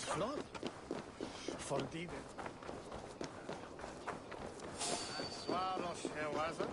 flott. Fordive. Swalos, Herr Waser.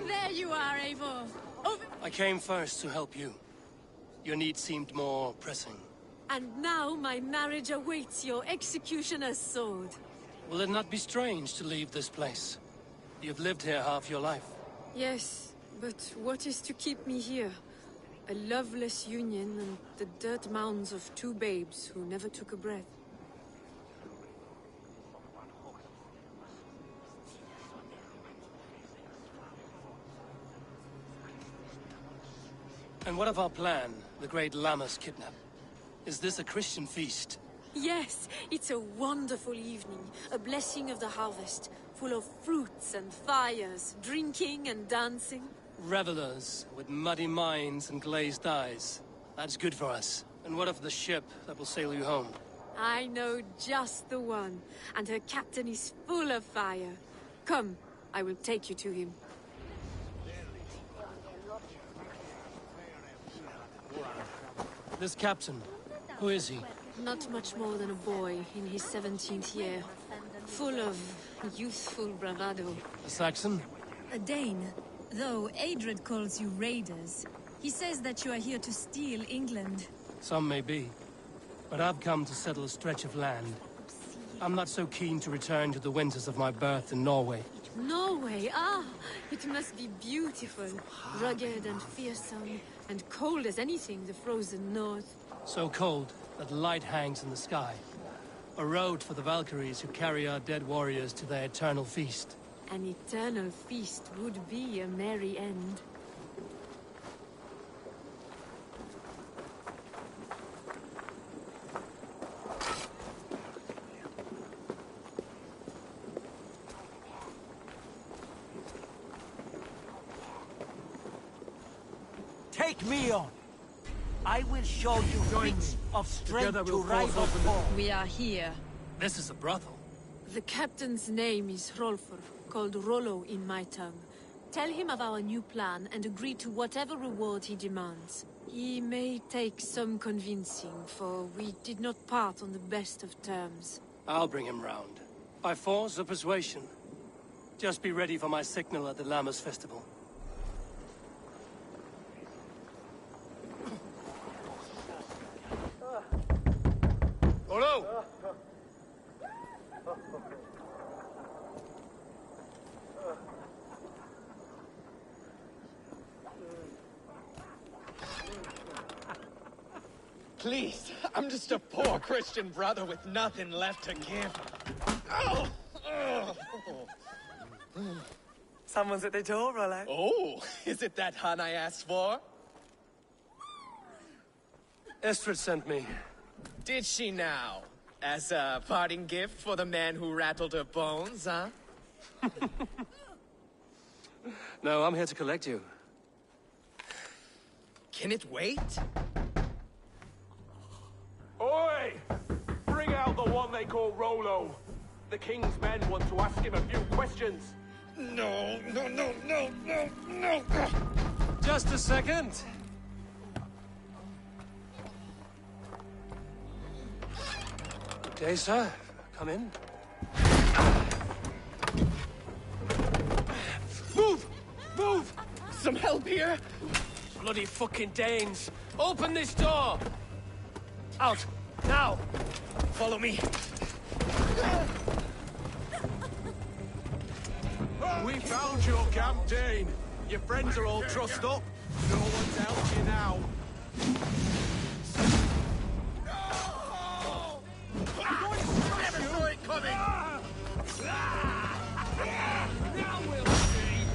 There you are, Eivor. I came first to help you. Your need seemed more pressing. And now my marriage awaits your executioner's sword. Will it not be strange to leave this place? You've lived here half your life. Yes, but what is to keep me here? A loveless union and the dirt mounds of two babes who never took a breath. And what of our plan, the great Lammas kidnap? Is this a Christian feast? Yes, it's a wonderful evening, a blessing of the harvest, full of fruits and fires, drinking and dancing. Revelers with muddy minds and glazed eyes. That's good for us. And what of the ship that will sail you home? I know just the one, and her captain is full of fire. Come, I will take you to him. This captain, who is he? Not much more than a boy in his 17th year. Full of youthful bravado. A Saxon? A Dane. Though Adred calls you raiders. He says that you are here to steal England. Some may be. But I've come to settle a stretch of land. I'm not so keen to return to the winters of my birth in Norway. Norway? Ah, it must be beautiful. Rugged and fearsome, and cold as anything the frozen north. So cold that light hangs in the sky. A road for the Valkyries who carry our dead warriors to their eternal feast. An eternal feast would be a merry end. Take me on. I will show you feats of strength to rival foe. We are here. This is a brothel. The captain's name is Hrolfr, called Rollo in my tongue. Tell him of our new plan and agree to whatever reward he demands. He may take some convincing, for we did not part on the best of terms. I'll bring him round. By force or persuasion. Just be ready for my signal at the Lammas festival. Rollo! Please, I'm just a poor Christian brother with nothing left to give. Oh! Someone's at the door, Rollo. Oh, is it that hun I asked for? Estrid sent me. Did she now? As a parting gift for the man who rattled her bones, huh? No, I'm here to collect you. Can it wait? Oi! Bring out the one they call Rollo. The king's men want to ask him a few questions. No. Just a second. Good day, sir. Come in. Move! Move! Some help here? Bloody fucking Danes! Open this door! Out! Now! Follow me. We found your camp, Dane. Your friends are all trussed up. No one's helped you now. Never saw it coming! Now we'll see.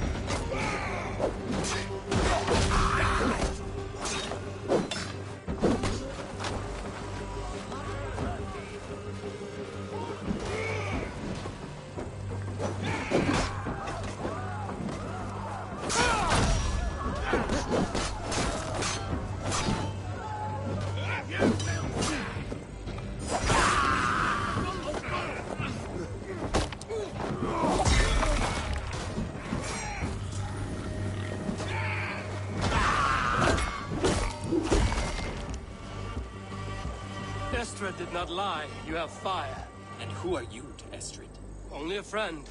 Estrid did not lie. You have fire. And who are you to Estrid? Only a friend.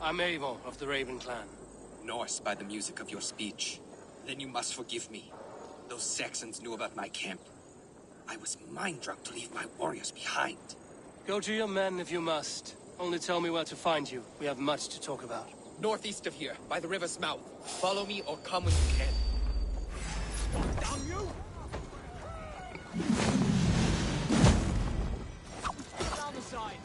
I'm Avon of the Raven clan. Norse by the music of your speech. Then you must forgive me. Those Saxons knew about my camp. I was mind-drunk to leave my warriors behind. Go to your men if you must. Only tell me where to find you. We have much to talk about. Northeast of here, by the river's mouth. Follow me or come when you can. Down you! Down the side!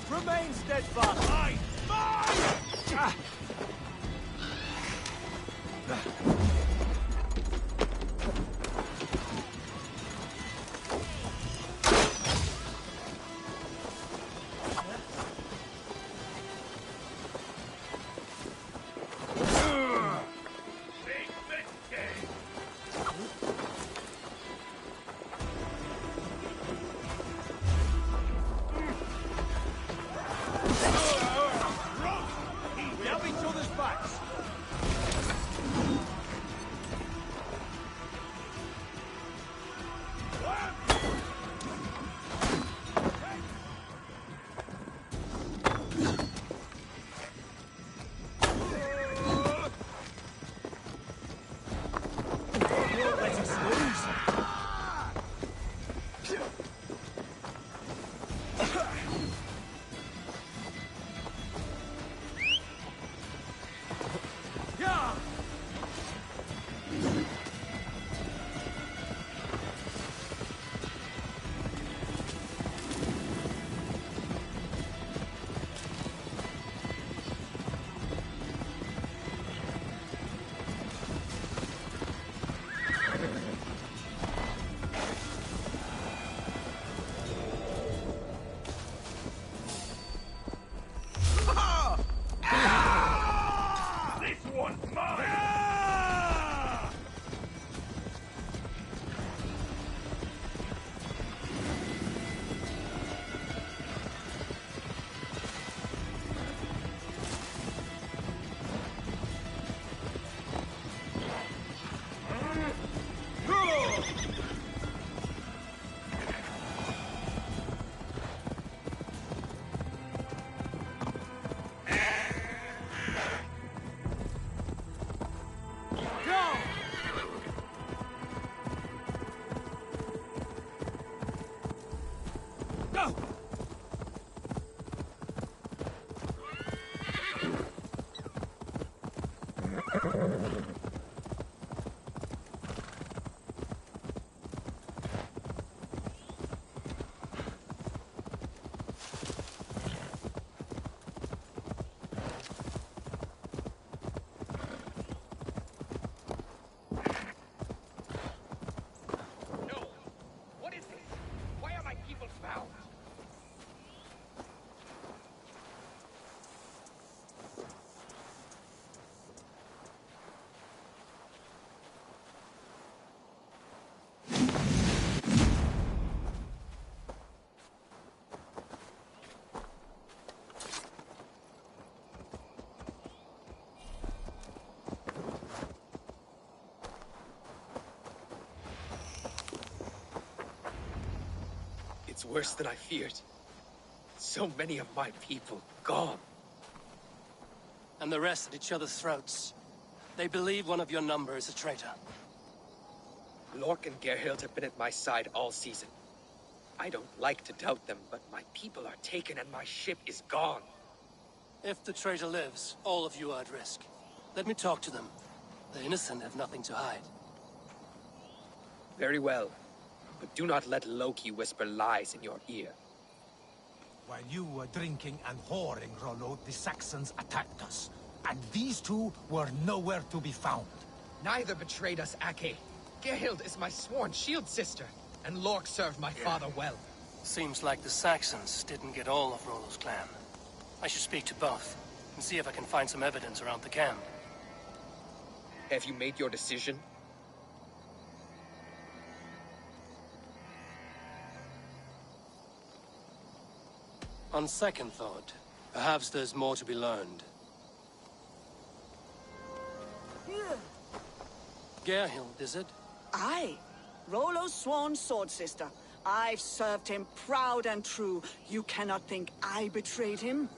Remain steadfast! Mine! Mine! We have each other's backs! Let us lose! Yeah! This one's mine! Go! No! What is this? Why are my people found? It's worse than I feared. So many of my people gone. And the rest at each other's throats. They believe one of your number is a traitor. Lork and Gerhild have been at my side all season. I don't like to doubt them, but my people are taken and my ship is gone. If the traitor lives, all of you are at risk. Let me talk to them. The innocent have nothing to hide. Very well. But do not let Loki whisper lies in your ear. While you were drinking and whoring, Rollo, the Saxons attacked us. And these two were nowhere to be found. Neither betrayed us, Ake. Gerhild is my sworn shield sister, and Lork served my father well. Seems like the Saxons didn't get all of Rollo's clan. I should speak to both, and see if I can find some evidence around the camp. Have you made your decision? On second thought, perhaps there's more to be learned. Gerhild, is it? Aye. Rollo's sworn sword sister. I've served him proud and true. You cannot think I betrayed him?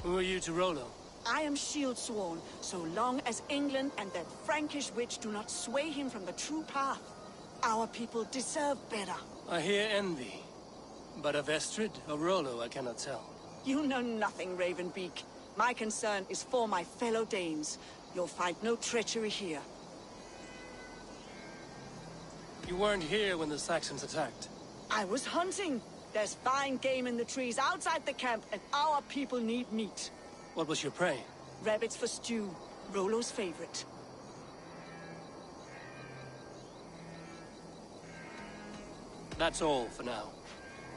Who are you to Rollo? I am shield sworn, so long as England and that Frankish witch do not sway him from the true path. Our people deserve better. I hear envy. But of Estrid or Rollo, I cannot tell. You know nothing, Ravenbeak. My concern is for my fellow Danes. You'll find no treachery here. You weren't here when the Saxons attacked. I was hunting. There's fine game in the trees outside the camp, and our people need meat. What was your prey? Rabbits for stew, Rollo's favorite. That's all for now.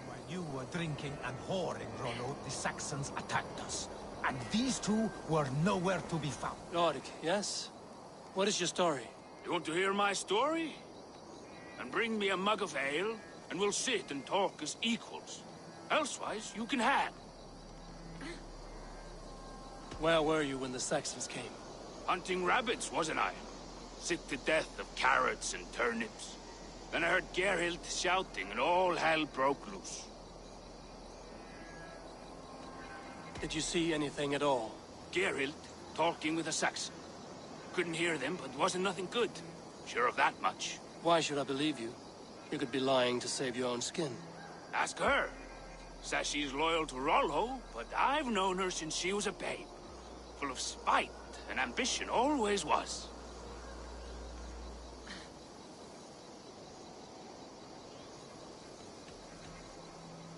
While you were drinking and whoring, Rollo, the Saxons attacked us. And these two were nowhere to be found. Lord, yes? What is your story? You want to hear my story? And bring me a mug of ale, and we'll sit and talk as equals. Elsewise, you can hang. Where were you when the Saxons came? Hunting rabbits, wasn't I? Sick to death of carrots and turnips. Then I heard Gerhild shouting, and all hell broke loose. Did you see anything at all? Gerhild talking with a Saxon. Couldn't hear them, but wasn't nothing good. Sure of that much. Why should I believe you? You could be lying to save your own skin. Ask her. Says she's loyal to Rollo, but I've known her since she was a babe. Full of spite and ambition, always was.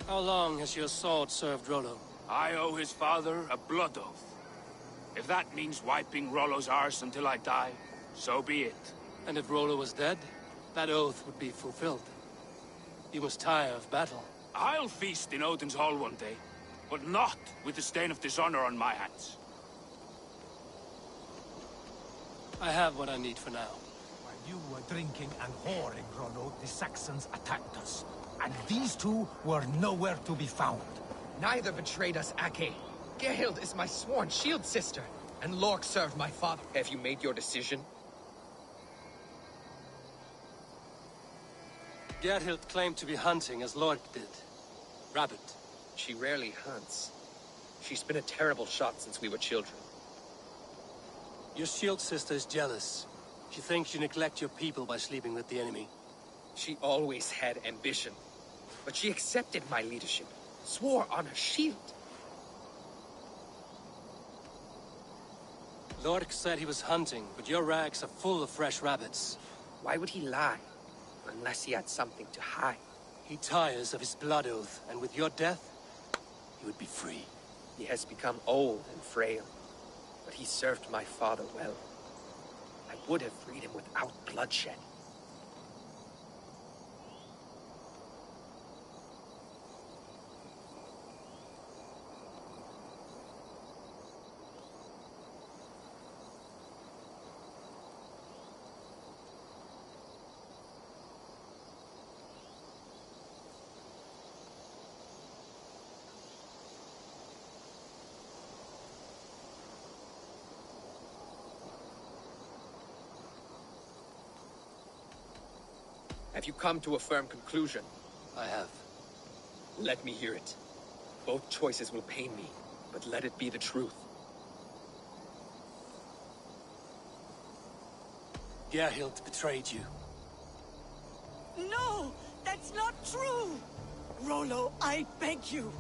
How long has your sword served Rollo? I owe his father a blood oath. If that means wiping Rollo's arse until I die, so be it. And if Rollo was dead, that oath would be fulfilled. You must tire of battle. I'll feast in Odin's hall one day, but not with the stain of dishonor on my hands. I have what I need for now. While you were drinking and whoring, Rollo, the Saxons attacked us. And these two were nowhere to be found. Neither betrayed us, Ake. Gerhild is my sworn shield sister, and Lork served my father. Have you made your decision? Gerhild claimed to be hunting as Lord did. Rabbit. She rarely hunts. She's been a terrible shot since we were children. Your shield sister is jealous. She thinks you neglect your people by sleeping with the enemy. She always had ambition. But she accepted my leadership, swore on her shield. Lork said he was hunting, but your rags are full of fresh rabbits. Why would he lie? Unless he had something to hide. He tires of his blood oath, and with your death, he would be free. He has become old and frail, but he served my father well. I would have freed him without bloodshed. Have you come to a firm conclusion? I have. Let me hear it. Both choices will pain me, but let it be the truth. Gerhild betrayed you. No! That's not true! Rollo, I beg you!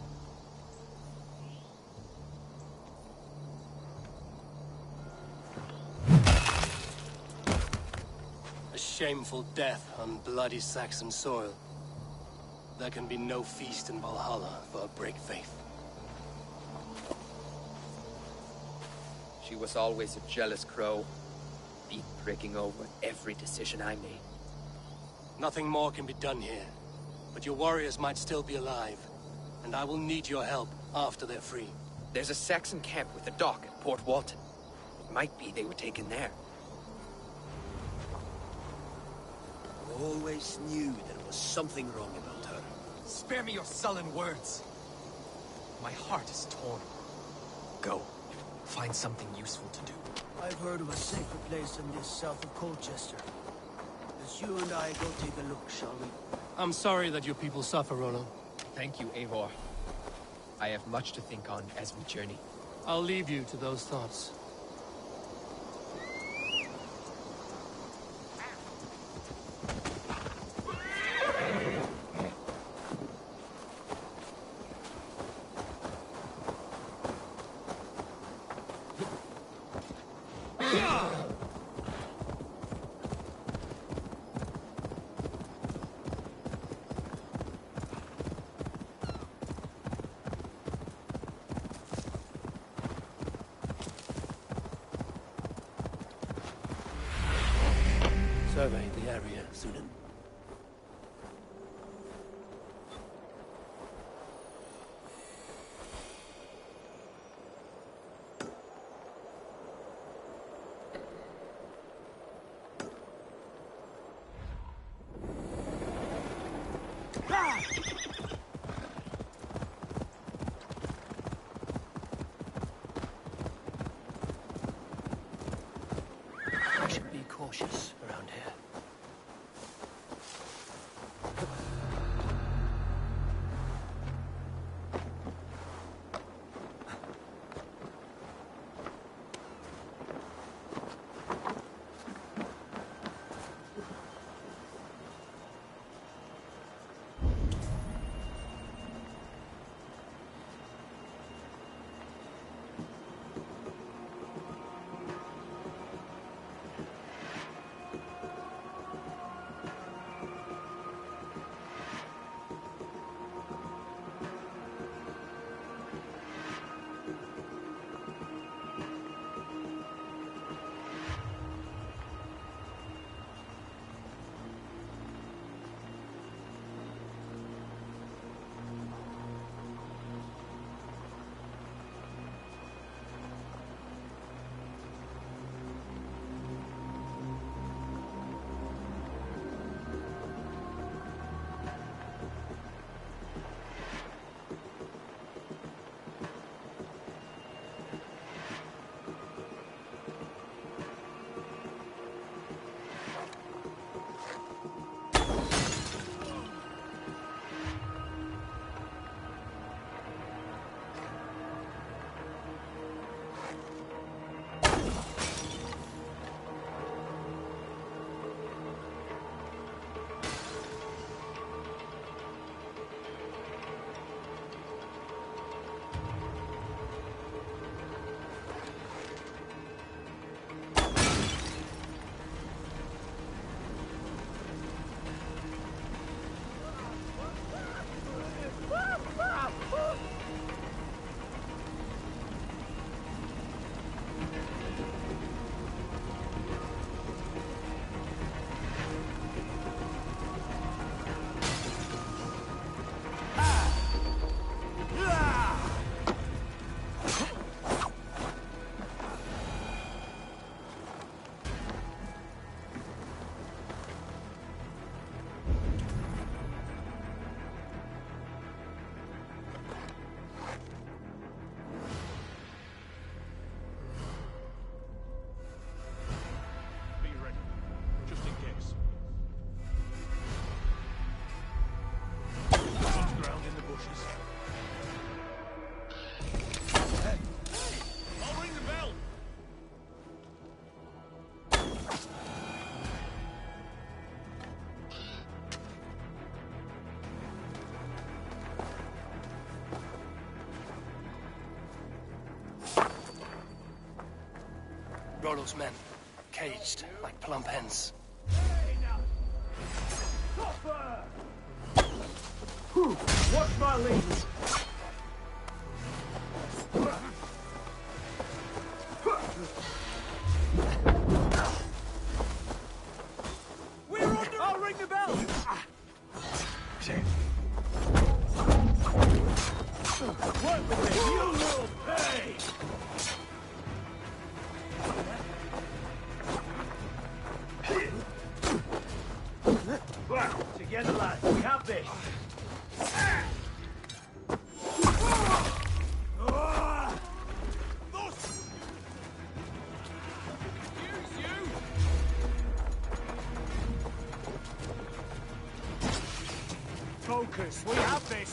A shameful death on bloody Saxon soil. There can be no feast in Valhalla for a break faith. She was always a jealous crow, beat pricking over every decision I made. Nothing more can be done here, but your warriors might still be alive, and I will need your help after they're free. There's a Saxon camp with a dock at Port Walton. It might be they were taken there. I always knew there was something wrong about her. Spare me your sullen words. My heart is torn. Go. Find something useful to do. I've heard of a safer place than this south of Colchester. Let's you and I go take a look, shall we? I'm sorry that your people suffer, Rollo. Thank you, Eivor. I have much to think on as we journey. I'll leave you to those thoughts. Survey the area, Sunan. I should be cautious around here. Rollo's men, caged like plump hens. Watch my lead! We're under... I'll ring the bell! What with it? You will pay! Together, lads, we have this! Focus, we have this!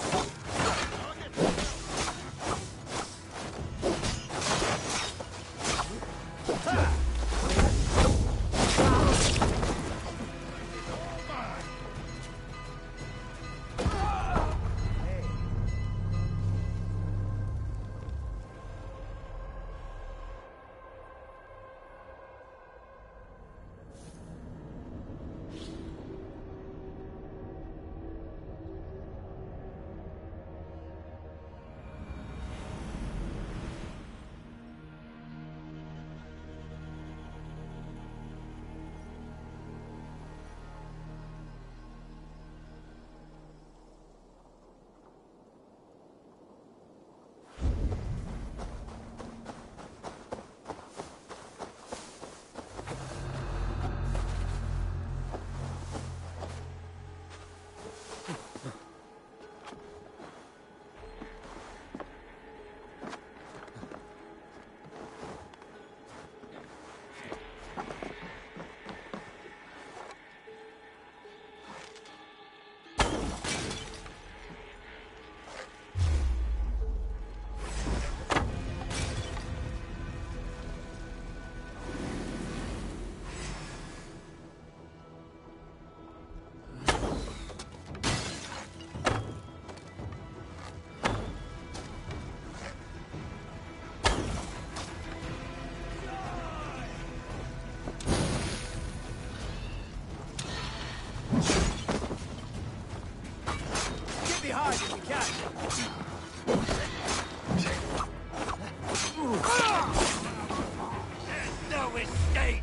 No escape!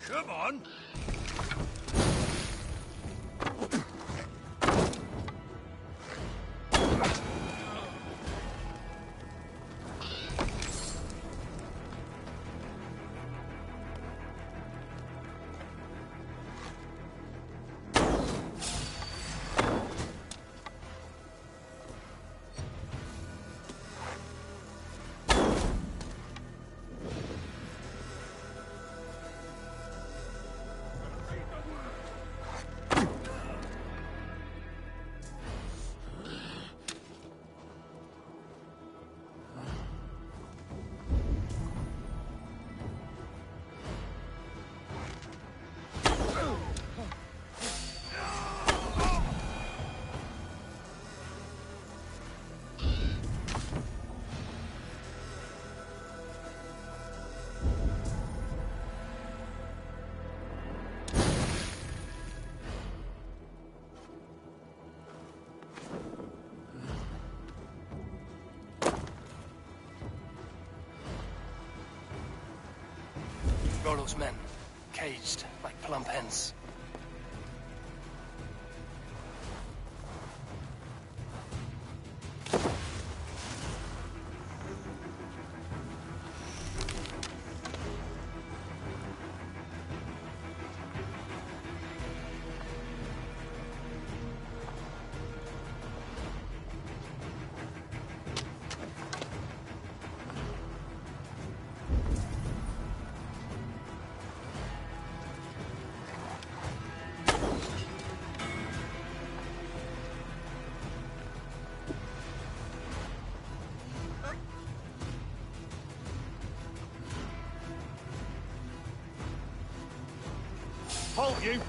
Come on! Rollo's men, caged like plump hens. Halt you!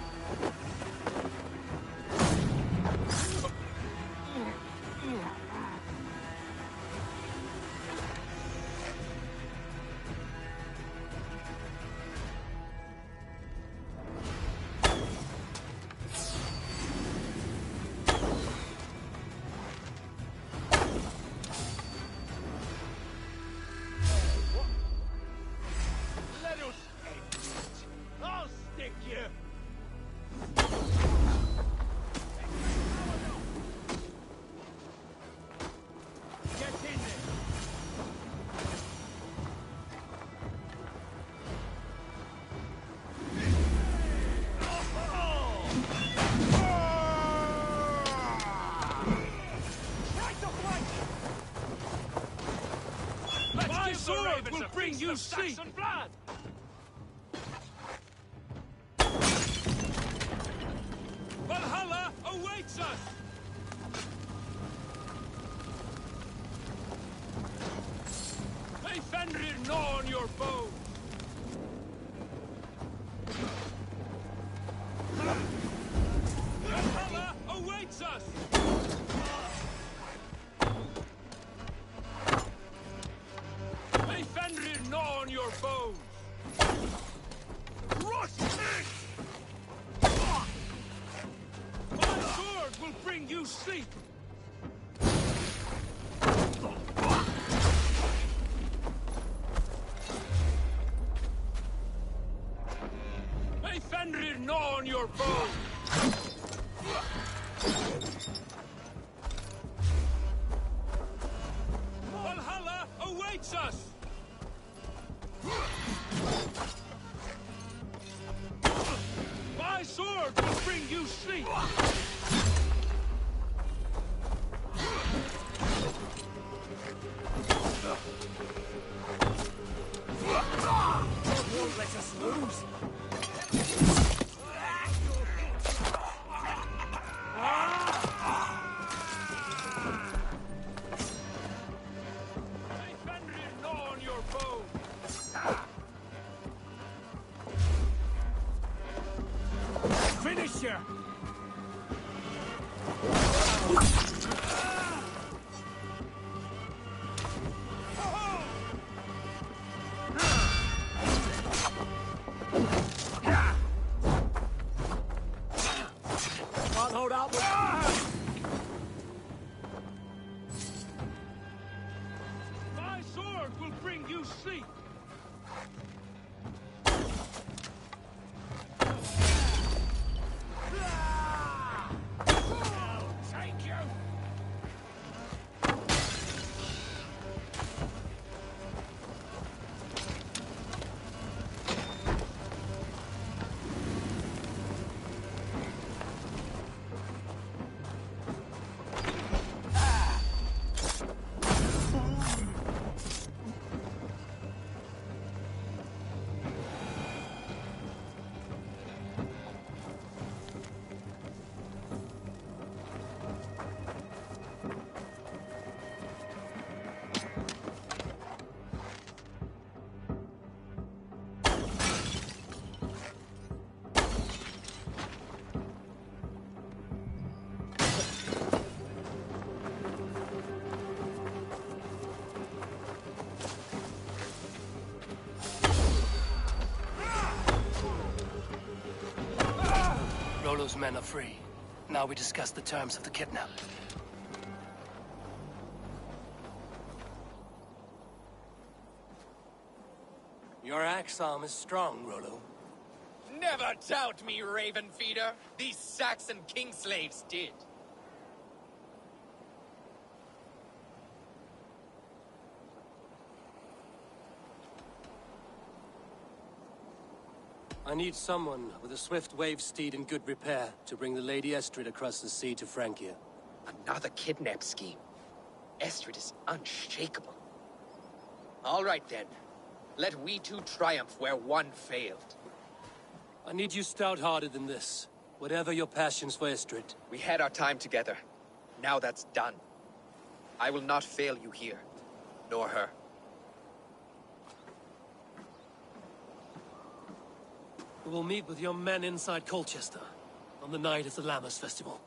Let us end it. I'll stick you. Get in there. Right the flank! My sword will bring you sleep. Blood. Valhalla awaits us. May Fenrir gnaw on your bones. Valhalla awaits us. May Fenrir gnaw on your bones. Rust it! My sword will bring you sleep. May Fenrir gnaw on your bones. Valhalla awaits us. My sword will bring you sleep. Won't let us lose. May Fenrir gnaw on your bones. Finisher! Can't hold out. My sword will bring you sleep. Take you! Rollo's men are free. Now we discuss the terms of the kidnap. Your axe arm is strong, Rollo. Never doubt me, Raven Feeder. These Saxon king slaves did. I need someone with a swift wave steed in good repair to bring the Lady Estrid across the sea to Francia. Another kidnap scheme. Estrid is unshakable. All right then. Let we two triumph where one failed. I need you stout-hearted in this, whatever your passions for Estrid. We had our time together. Now that's done. I will not fail you here, nor her. We will meet with your men inside Colchester on the night of the Lammas Festival.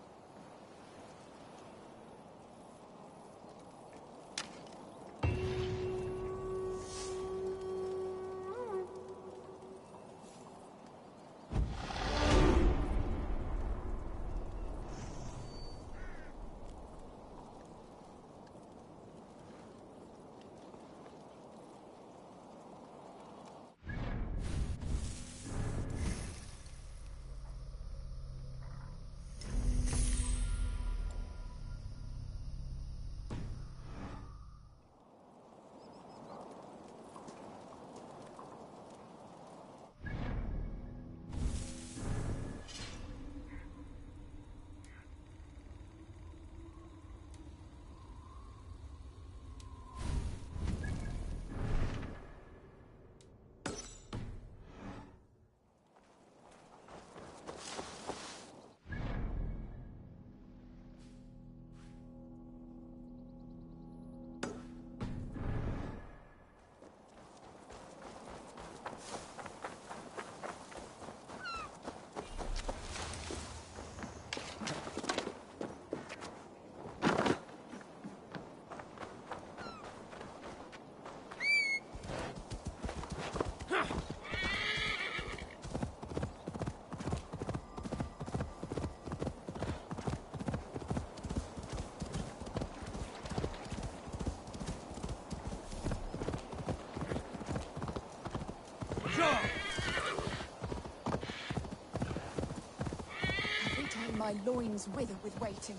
Every time my loins wither with waiting.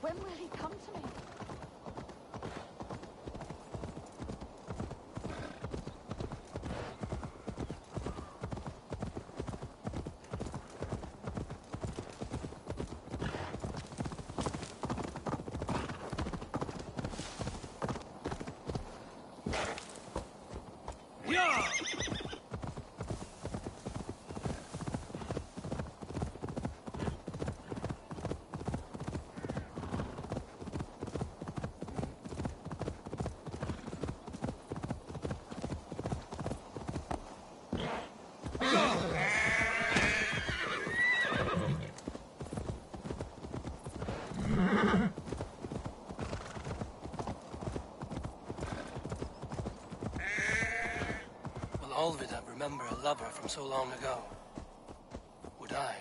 When will he come to me? Will Olvidar remember a lover from so long ago? Would I?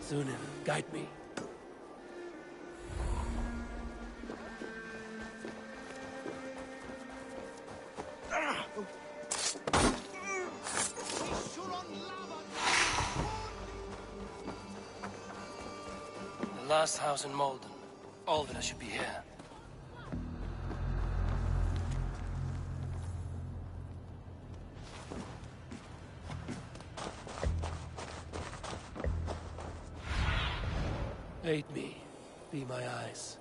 Zunin, guide me. The last house in Malden. Olvidar should be here. Aid me. Be my eyes.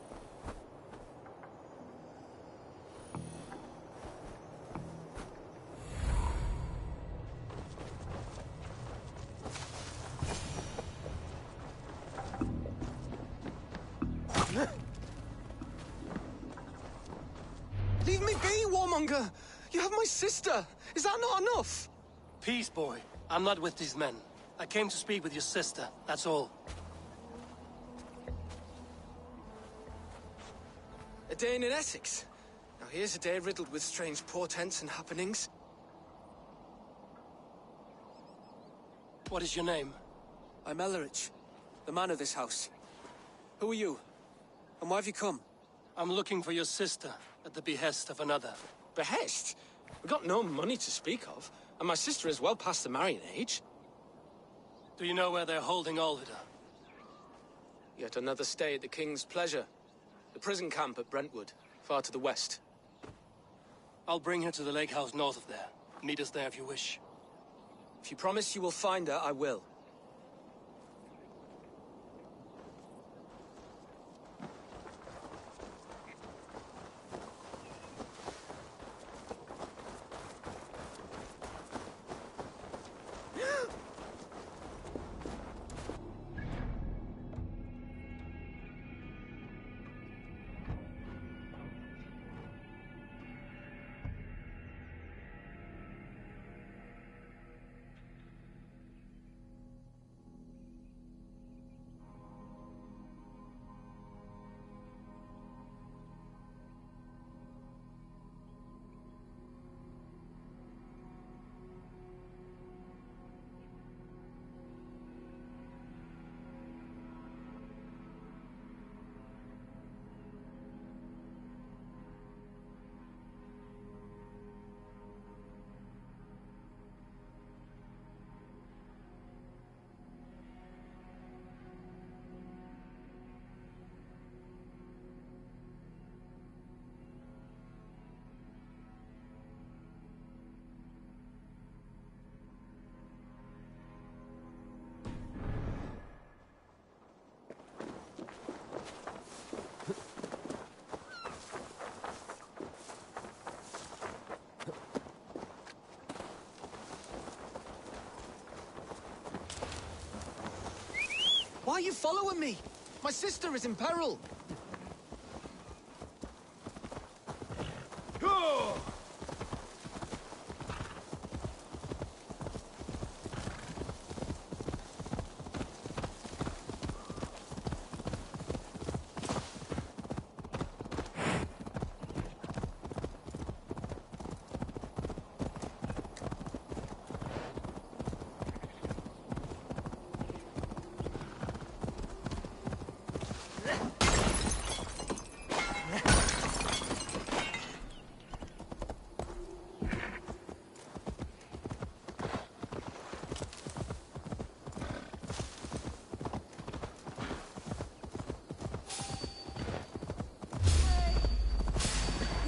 warmonger! You have my sister! Is that not enough? Peace, boy. I'm not with these men. I came to speak with your sister, that's all. A day in Essex. Now here's a day riddled with strange portents and happenings. What is your name? I'm Ellerich, the man of this house. Who are you? And why have you come? I'm looking for your sister, at the behest of another. Behest? We've got no money to speak of, and my sister is well past the marrying age. Do you know where they're holding Alvida? Yet another stay at the King's pleasure. The prison camp at Brentwood, far to the west. I'll bring her to the lake house north of there. Meet us there if you wish. If you promise you will find her, I will. Why are you following me? My sister is in peril.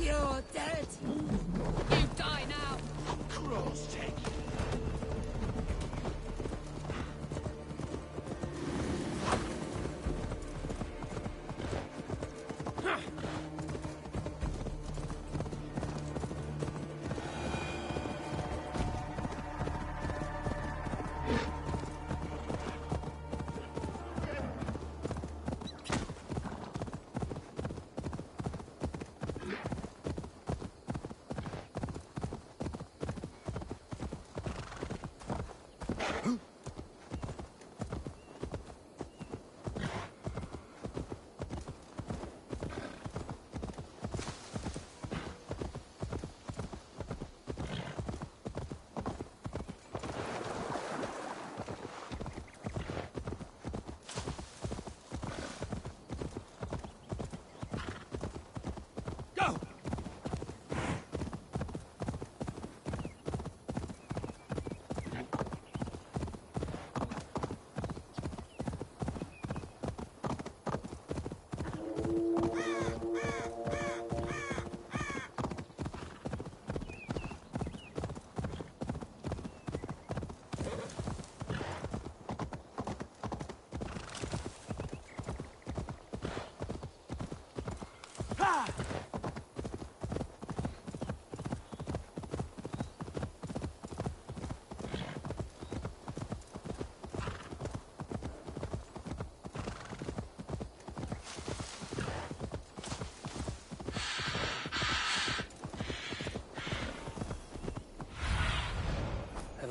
You're dead. You die now. Cross take you.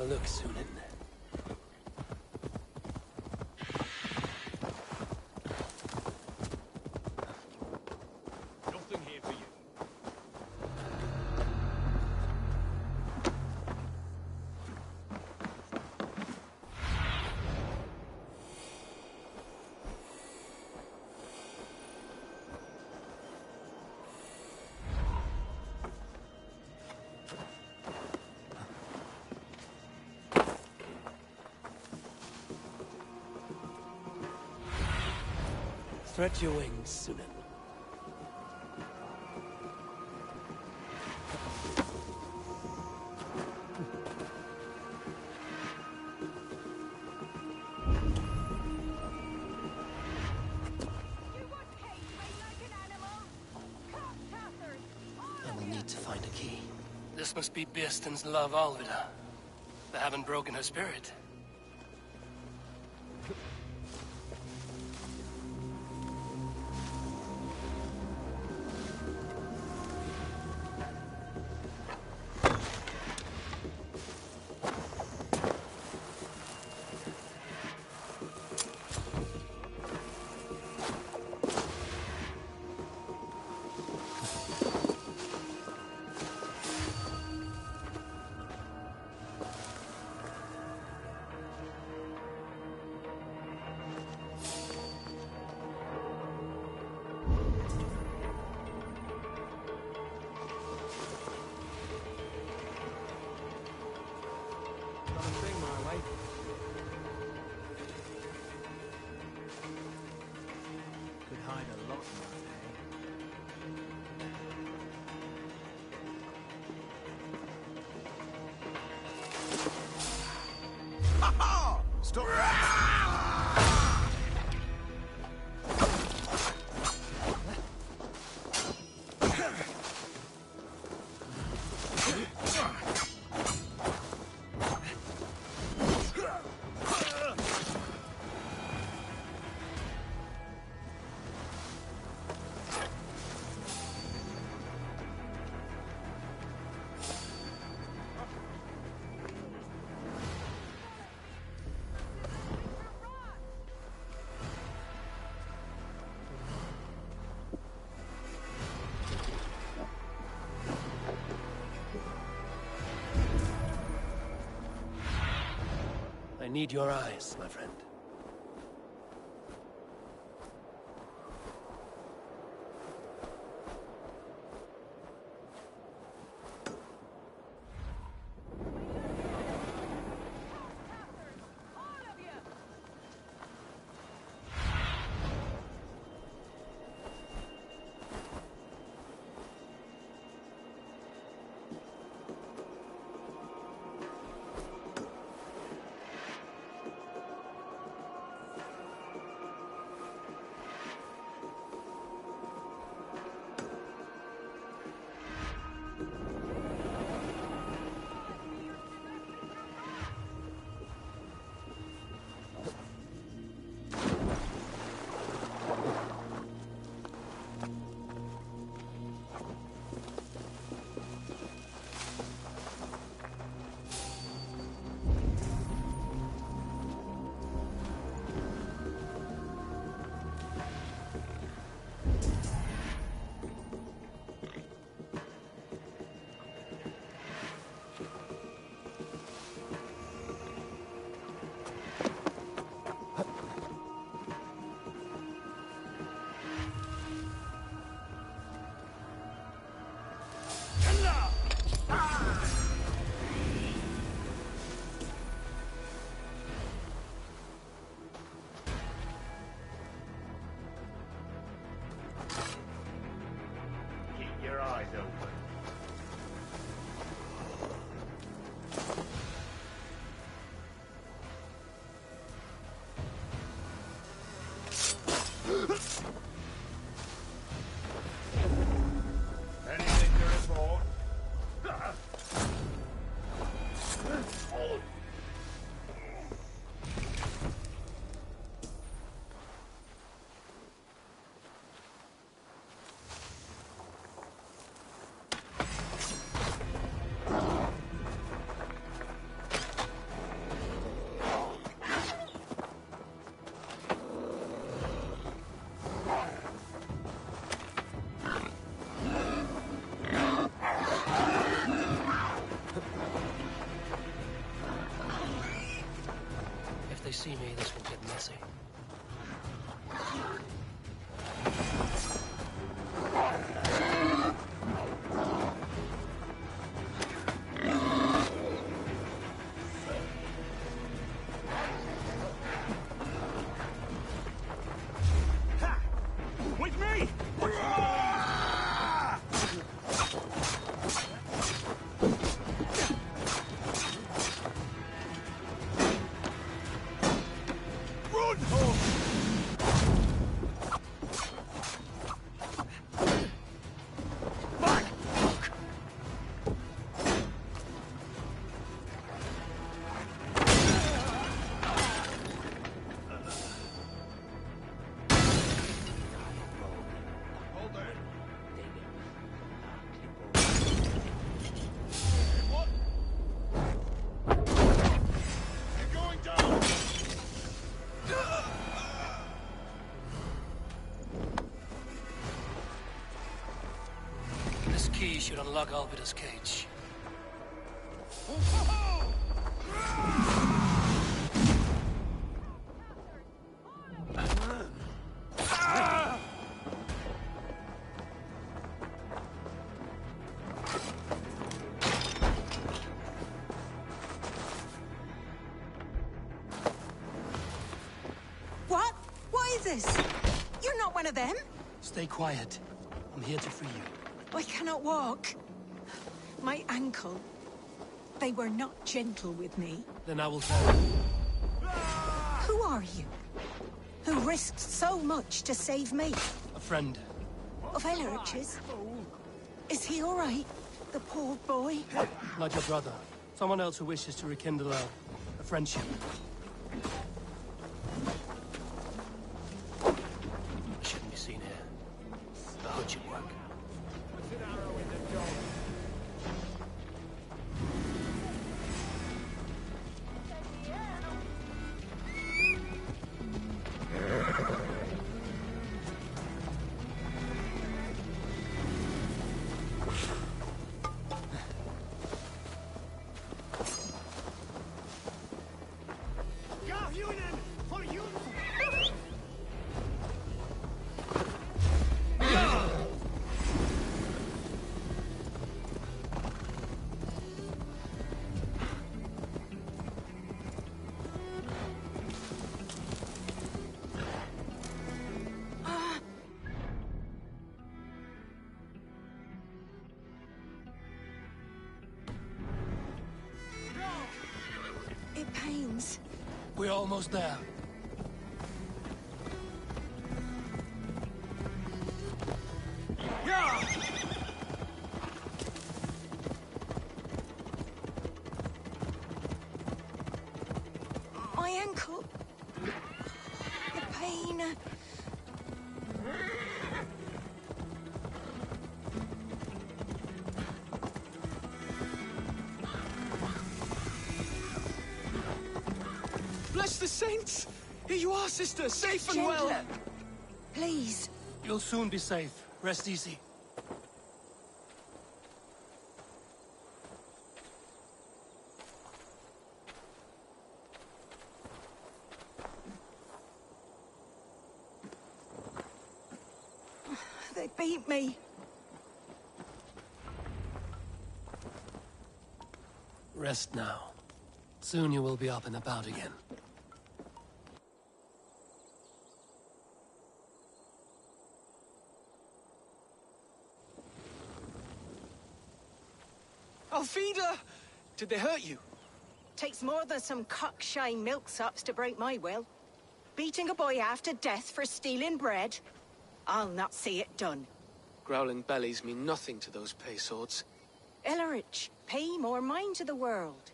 look, Sunan. Nothing here for you. Stretch your wings, Sunan. I will need to find a key. This must be Birsten's love, Alvida. They haven't broken her spirit. Not a thing, my way. Could hide a lot in that, eh? Ha ha! Stop! I need your eyes, my friend. see me, this will get messy. With me! This key should unlock Alvida's cage. What? What is this? You're not one of them? Stay quiet. I'm here to free you. I cannot walk. My ankle. They were not gentle with me. Then I will tell you. Who are you? Who risked so much to save me? A friend. Of Elrich's? Is he all right? The poor boy? Not your brother. Someone else who wishes to rekindle a friendship. I shouldn't be seen here. The hood should work. It pains. We're almost there. My ankle. The pain. Bless the saints! Here you are, sister, safe and Gentler. well. Please. You'll soon be safe. Rest easy. They beat me. Rest now. Soon you will be up and about again. Alfida! Did they hurt you? Takes more than some cockshy milksops to break my will. Beating a boy half to death for stealing bread? I'll not see it done. Growling bellies mean nothing to those pay swords. Ellerich, pay more mind to the world.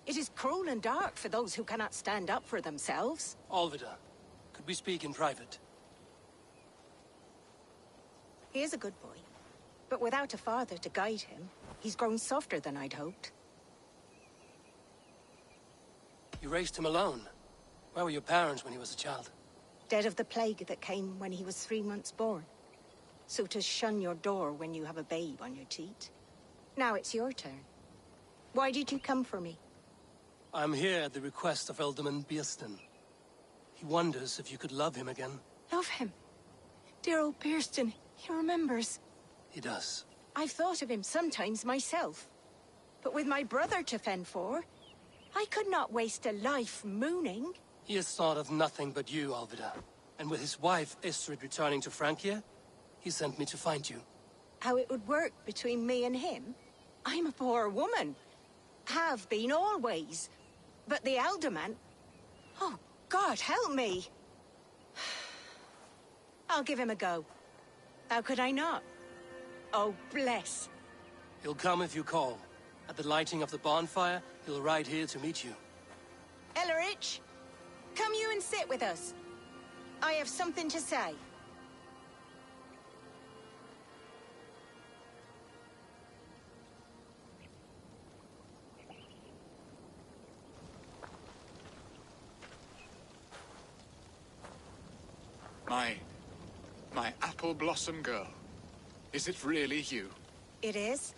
It is cruel and dark for those who cannot stand up for themselves. Alvida, could we speak in private? He is a good boy, but without a father to guide him, he's grown softer than I'd hoped. You raised him alone. Where were your parents when he was a child? Dead of the plague that came when he was 3 months born. So to shun your door when you have a babe on your teat. Now it's your turn. Why did you come for me? I'm here at the request of Ealdorman Beerston. He wonders if you could love him again. Love him? Dear old Pierston, he remembers. He does. I've thought of him sometimes myself. But with my brother to fend for, I could not waste a life mooning. He has thought of nothing but you, Alvida. And with his wife, Estrid, returning to Francia, he sent me to find you. How it would work between me and him? I'm a poor woman. Have been always. But the alderman... Oh, God, help me! I'll give him a go. How could I not? Oh, bless. He'll come if you call. At the lighting of the bonfire, he'll ride here to meet you. Ellerich, come you and sit with us. I have something to say. My apple blossom girl. Is it really you? It is.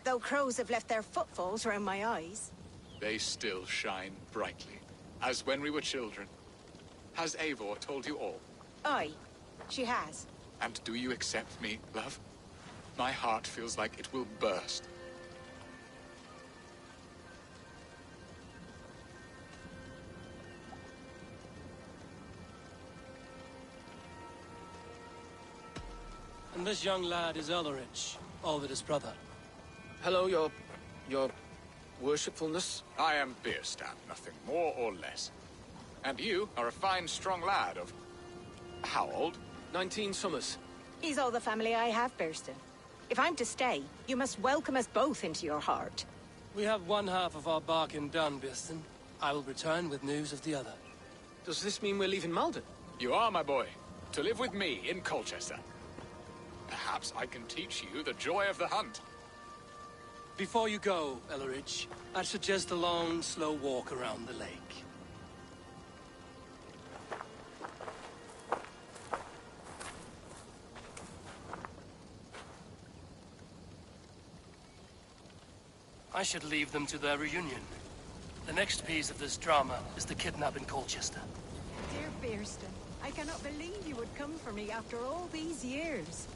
Though crows have left their footfalls round my eyes. They still shine brightly, as when we were children. Has Eivor told you all? Aye, she has. And do you accept me, love? My heart feels like it will burst. And this young lad is Ellerich, Alvida's brother. Hello, your worshipfulness. I am Bierstan, nothing more or less. And you are a fine, strong lad of... how old? 19 summers. He's all the family I have, Burston. If I'm to stay, you must welcome us both into your heart. We have one half of our bargain done, Birston. I will return with news of the other. Does this mean we're leaving Malden? You are, my boy, to live with me in Colchester. Perhaps I can teach you the joy of the hunt. Before you go, Ellerich, I'd suggest a long, slow walk around the lake. I should leave them to their reunion. The next piece of this drama is the kidnap in Colchester. Dear Bierston, I cannot believe you would come for me after all these years.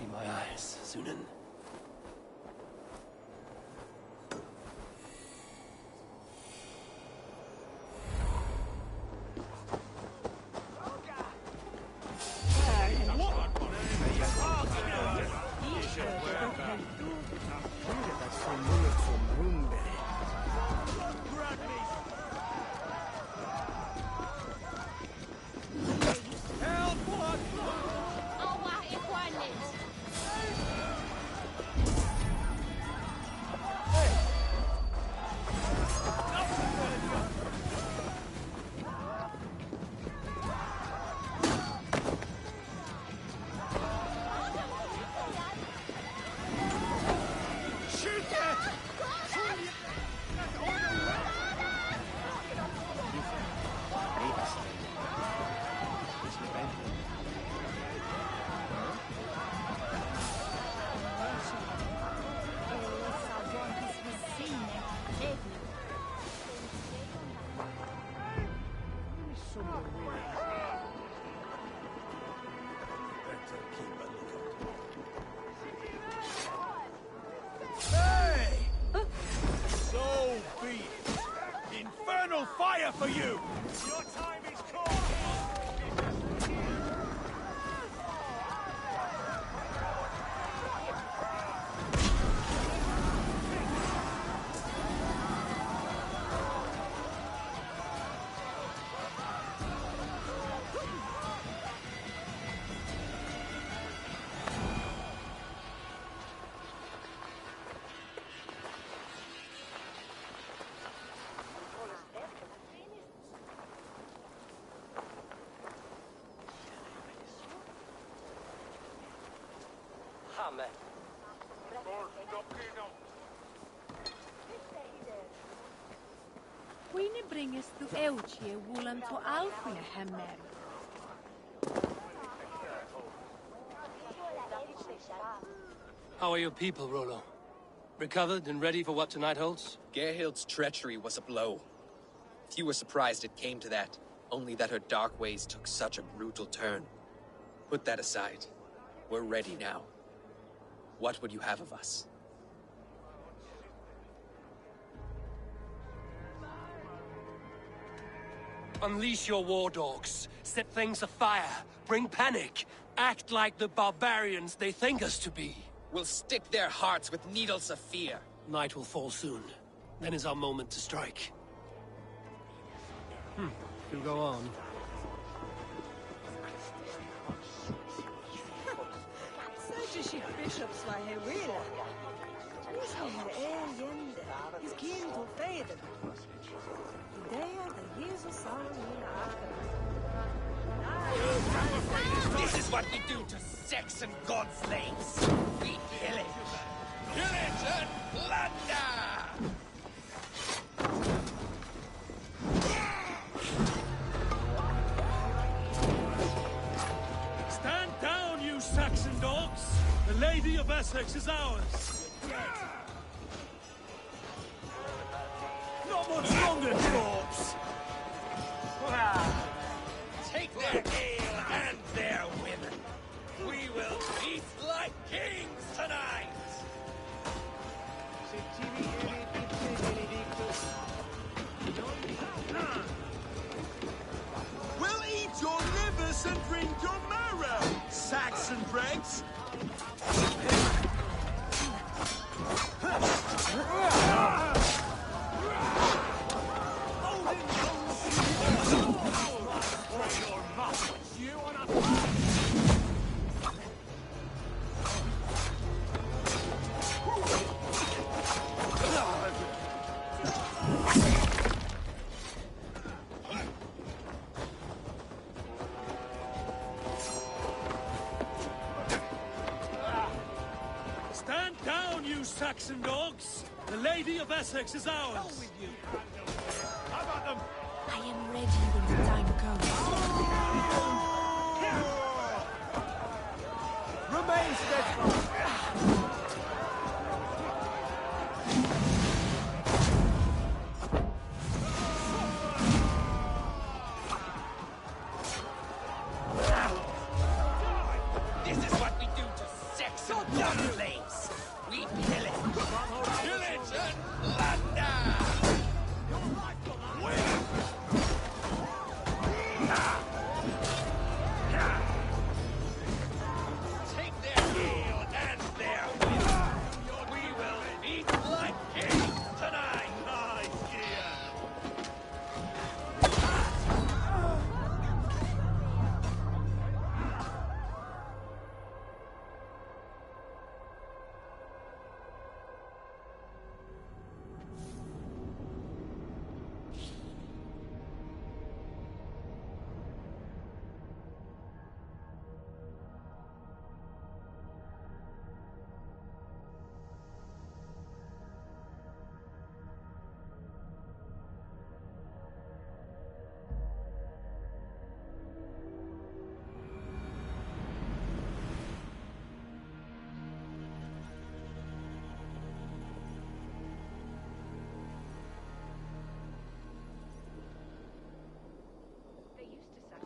Be my eyes, Sunan. will fire for you! Your time is come! Queen bringes to Euchie wulan to Alfie hemmer. How are your people, Rollo? Recovered and ready for what tonight holds? Gerhild's treachery was a blow. Few were surprised it came to that, only that her dark ways took such a brutal turn. Put that aside. We're ready now. What would you have of us? Unleash your war dogs. Set things afire. Bring panic. Act like the barbarians they think us to be. We'll stick their hearts with needles of fear. Night will fall soon. Then is our moment to strike. You go on. Säkerligen bishops var här willa. His här gände. His kin to fader. This is what we do to Saxon god-slaves. We pillage. Pillage and plunder! Stand down, you Saxon dogs! The Lady of Essex is ours! Not much longer, corpse! Take their ale and their women. We will feast like kings tonight! We'll eat your livers and drink your marrow, Saxon dregs! Stand down, you Saxon dogs! The Lady of Essex is ours! How about them? I am ready when the time comes. Remain steadfast! This is what we do to Saxon god-slaves. We pillage. Pillage and plunder! Take their ale and their women. We will eat like kings tonight. Nice, dear!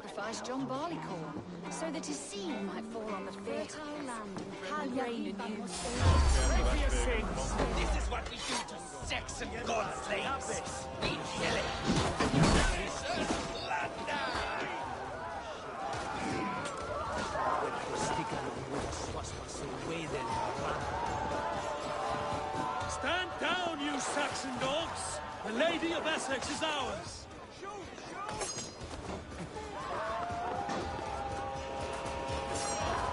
Sacrifice John Barleycorn, so that his seed might fall on the fertile land and bring rain anew. This is what we do to Saxon god-slaves. We pillage. Saxon dogs! The Lady of Essex is ours!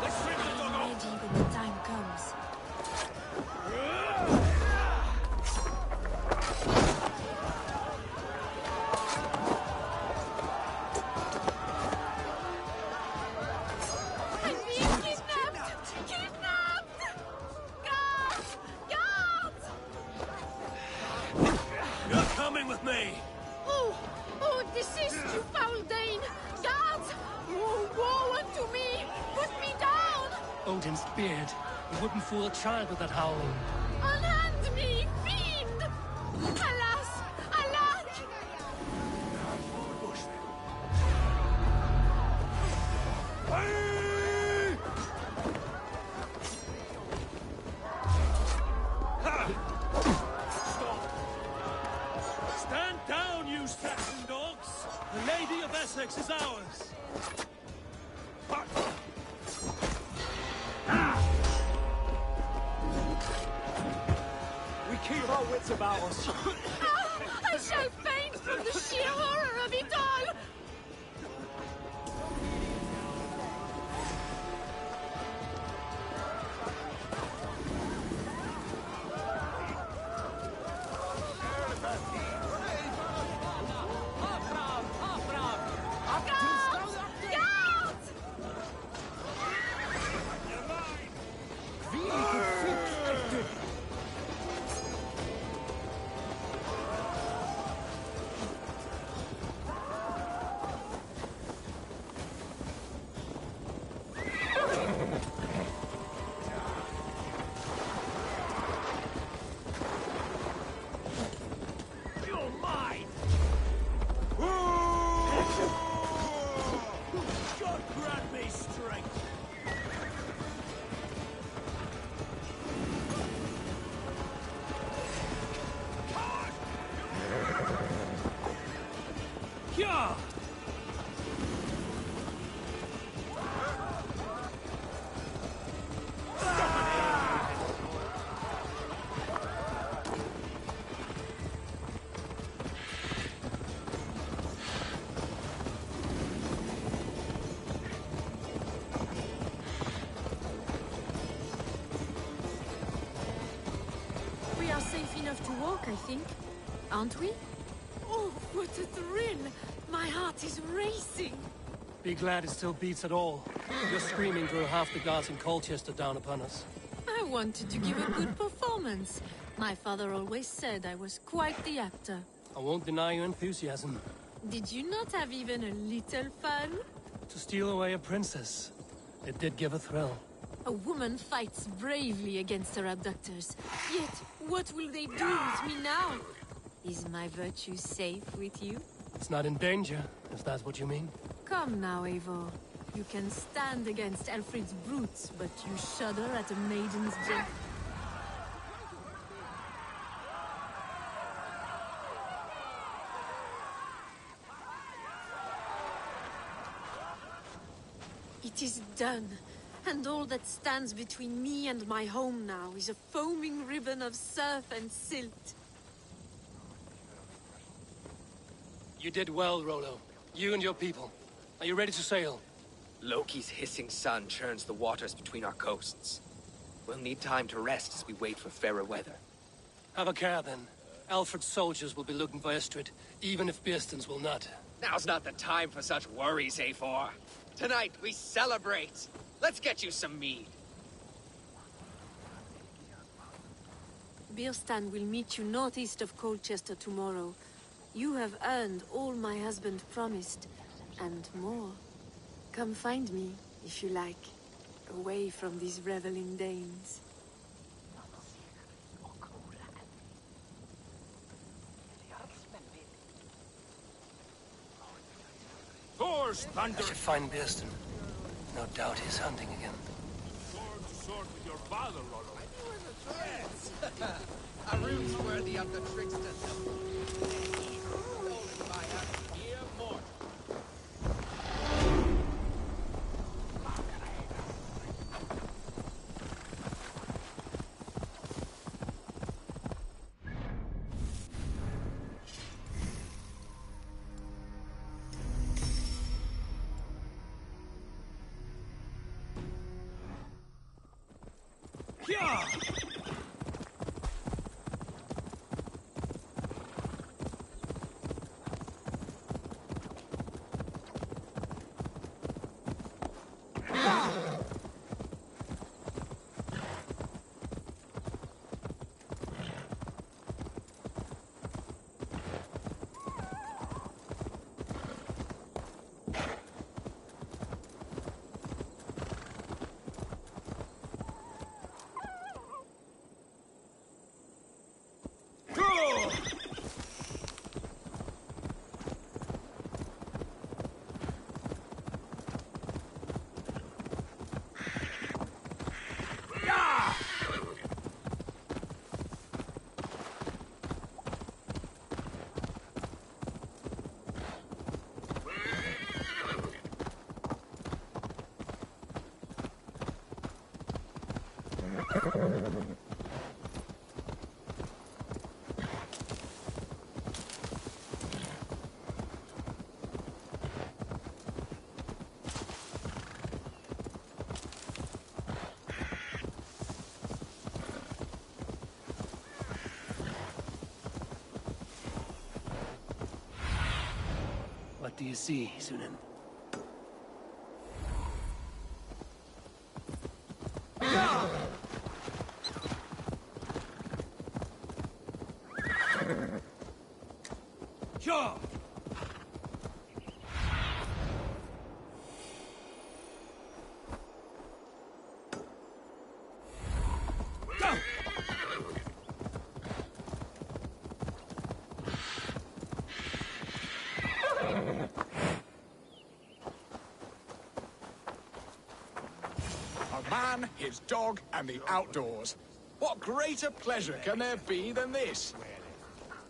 Let's rip the dog off! Ready when the time comes. I'm being kidnapped! Kidnapped! Guards! Guards! You're coming with me! Oh! Oh, desist, you foul Dane! Guards! Oh, woe unto me! Put me down! Odin's beard. He wouldn't fool a child with that howl. Unhand me, fiend! Alas! Alack! Stand down, you Saxon dogs! The Lady of Essex is ours! We keep our wits about us. I shall faint from the sheer horror of it all! You're mine! God grant me strength! Yeah! We are safe enough to walk, I think. Aren't we? Oh, what a thrill! My heart is racing! Be glad it still beats at all. Your screaming drew half the guards in Colchester down upon us. I wanted to give a good performance. My father always said I was quite the actor. I won't deny your enthusiasm. Did you not have even a little fun? To steal away a princess. It did give a thrill. A woman fights bravely against her abductors. Yet, what will they do with me now? Is my virtue safe with you? It's not in danger, if that's what you mean. Come now, Eivor. You can stand against Alfred's brutes, but you shudder at a maiden's death. It is done, and all that stands between me and my home now is a foaming ribbon of surf and silt. You did well, Rollo. You and your people. Are you ready to sail? Loki's hissing sun churns the waters between our coasts. We'll need time to rest as we wait for fairer weather. Have a care, then. Alfred's soldiers will be looking for Estrid, even if Bearstons will not. Now's not the time for such worries, Eivor. Tonight, we celebrate. Let's get you some mead. Birstan will meet you northeast of Colchester tomorrow. You have earned all my husband promised, and more. Come find me, if you like, away from these reveling Danes. Thor's thunder! I should find Bearston. No doubt he's hunting again. Sword to sword with your father, Rollo. Yes! A rune's worthy of the trickster. Stolen by us, mere mortal. What do you see, Sunan? Sure. Go. A man, his dog, and the outdoors. What greater pleasure can there be than this?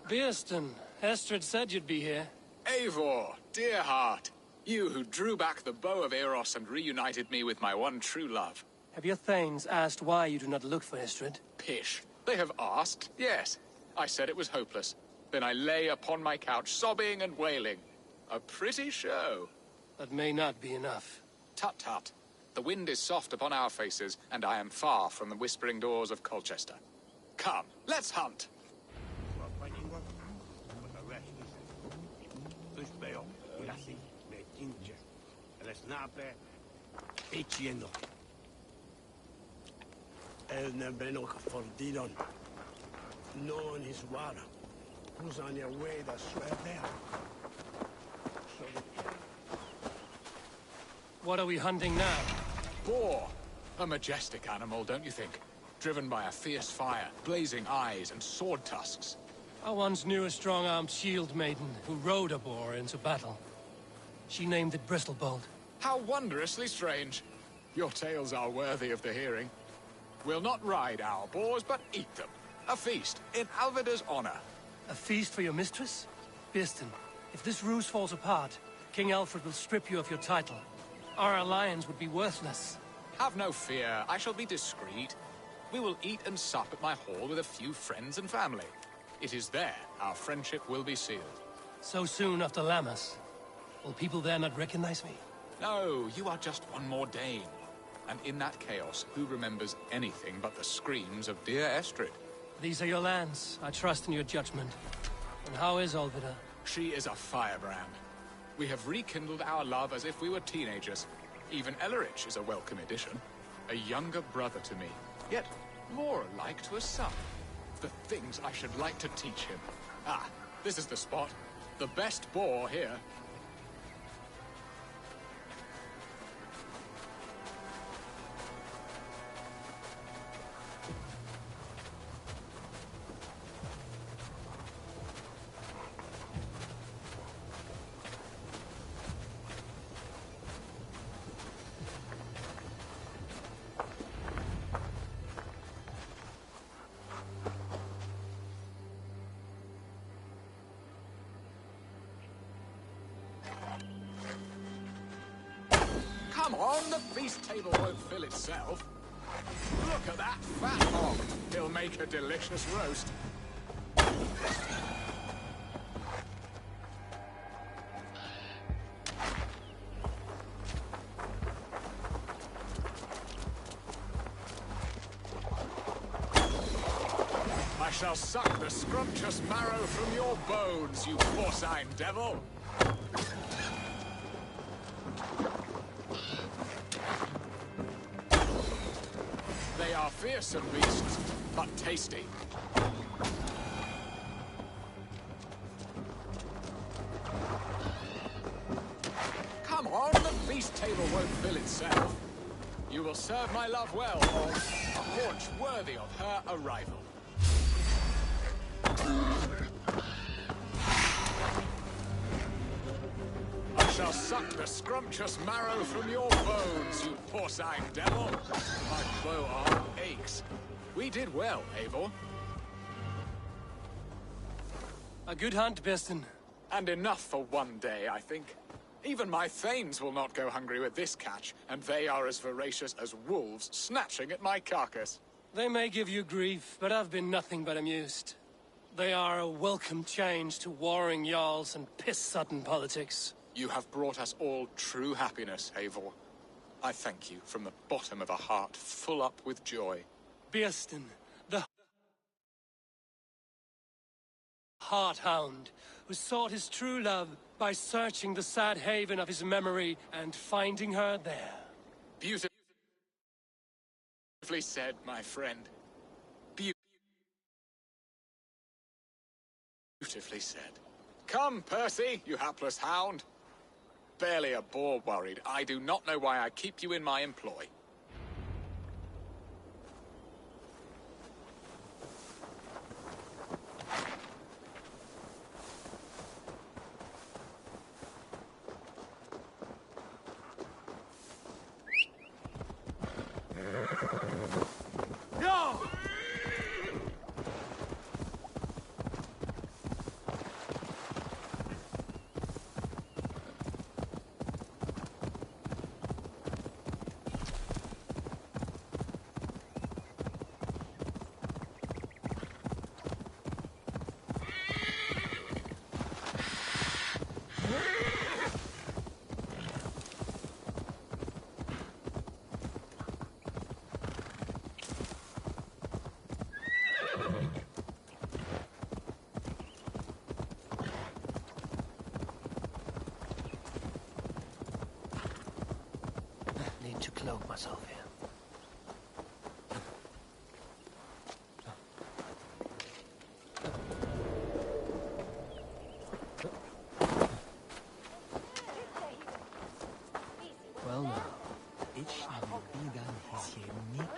Beerston, Estrid said you'd be here. Eivor, dear heart. You who drew back the bow of Eros and reunited me with my one true love. Have your thanes asked why you do not look for Estrid? Pish. They have asked, yes. I said it was hopeless. Then I lay upon my couch, sobbing and wailing. A pretty show. That may not be enough. Tut-tut. The wind is soft upon our faces, and I am far from the whispering doors of Colchester. Come, let's hunt. No one is water. Who's on your way to swear there? What are we hunting now? Boar. A majestic animal, don't you think? Driven by a fierce fire, blazing eyes, and sword tusks. I once knew a strong-armed shield maiden who rode a boar into battle. She named it Bristolbolt. How wondrously strange. Your tales are worthy of the hearing. We'll not ride our boars, but eat them. A feast, in Alvida's honor. A feast for your mistress? Beerston, if this ruse falls apart, King Alfred will strip you of your title. Our alliance would be worthless. Have no fear, I shall be discreet. We will eat and sup at my hall with a few friends and family. It is there our friendship will be sealed. So soon after Lammas? Will people there not recognize me? No, you are just one more Dane. And in that chaos, who remembers anything but the screams of dear Estrid? These are your lands. I trust in your judgment. And how is Alvida? She is a firebrand. We have rekindled our love as if we were teenagers. Even Ellerich is a welcome addition. A younger brother to me, yet more alike to a son. The things I should like to teach him. Ah, this is the spot. The best boar here. Come on, the feast table won't fill itself. Look at that fat hog. He'll make a delicious roast. shall suck the scrumptious marrow from your bones, you porcine devil! They are fearsome beasts, but tasty. Come on, the feast table won't fill itself. You will serve my love well, or a haunch worthy of her arrival. I shall suck the scrumptious marrow from your bones, you porcine devil. My bow arm aches. We did well, Eivor. A good hunt, Beston. And enough for one day, I think. Even my thanes will not go hungry with this catch, and they are as voracious as wolves snatching at my carcass. They may give you grief, but I've been nothing but amused. They are a welcome change to warring jarls and piss-sudden politics. You have brought us all true happiness, Eivor. I thank you from the bottom of a heart full up with joy. Beston, the Hearthound, who sought his true love by searching the sad haven of his memory and finding her there. Beautifully said, my friend. Beautifully said. Come, Percy, you hapless hound. Barely a boar worried. I do not know why I keep you in my employ. No! Need to cloak myself here. Well now, each bigan his unique.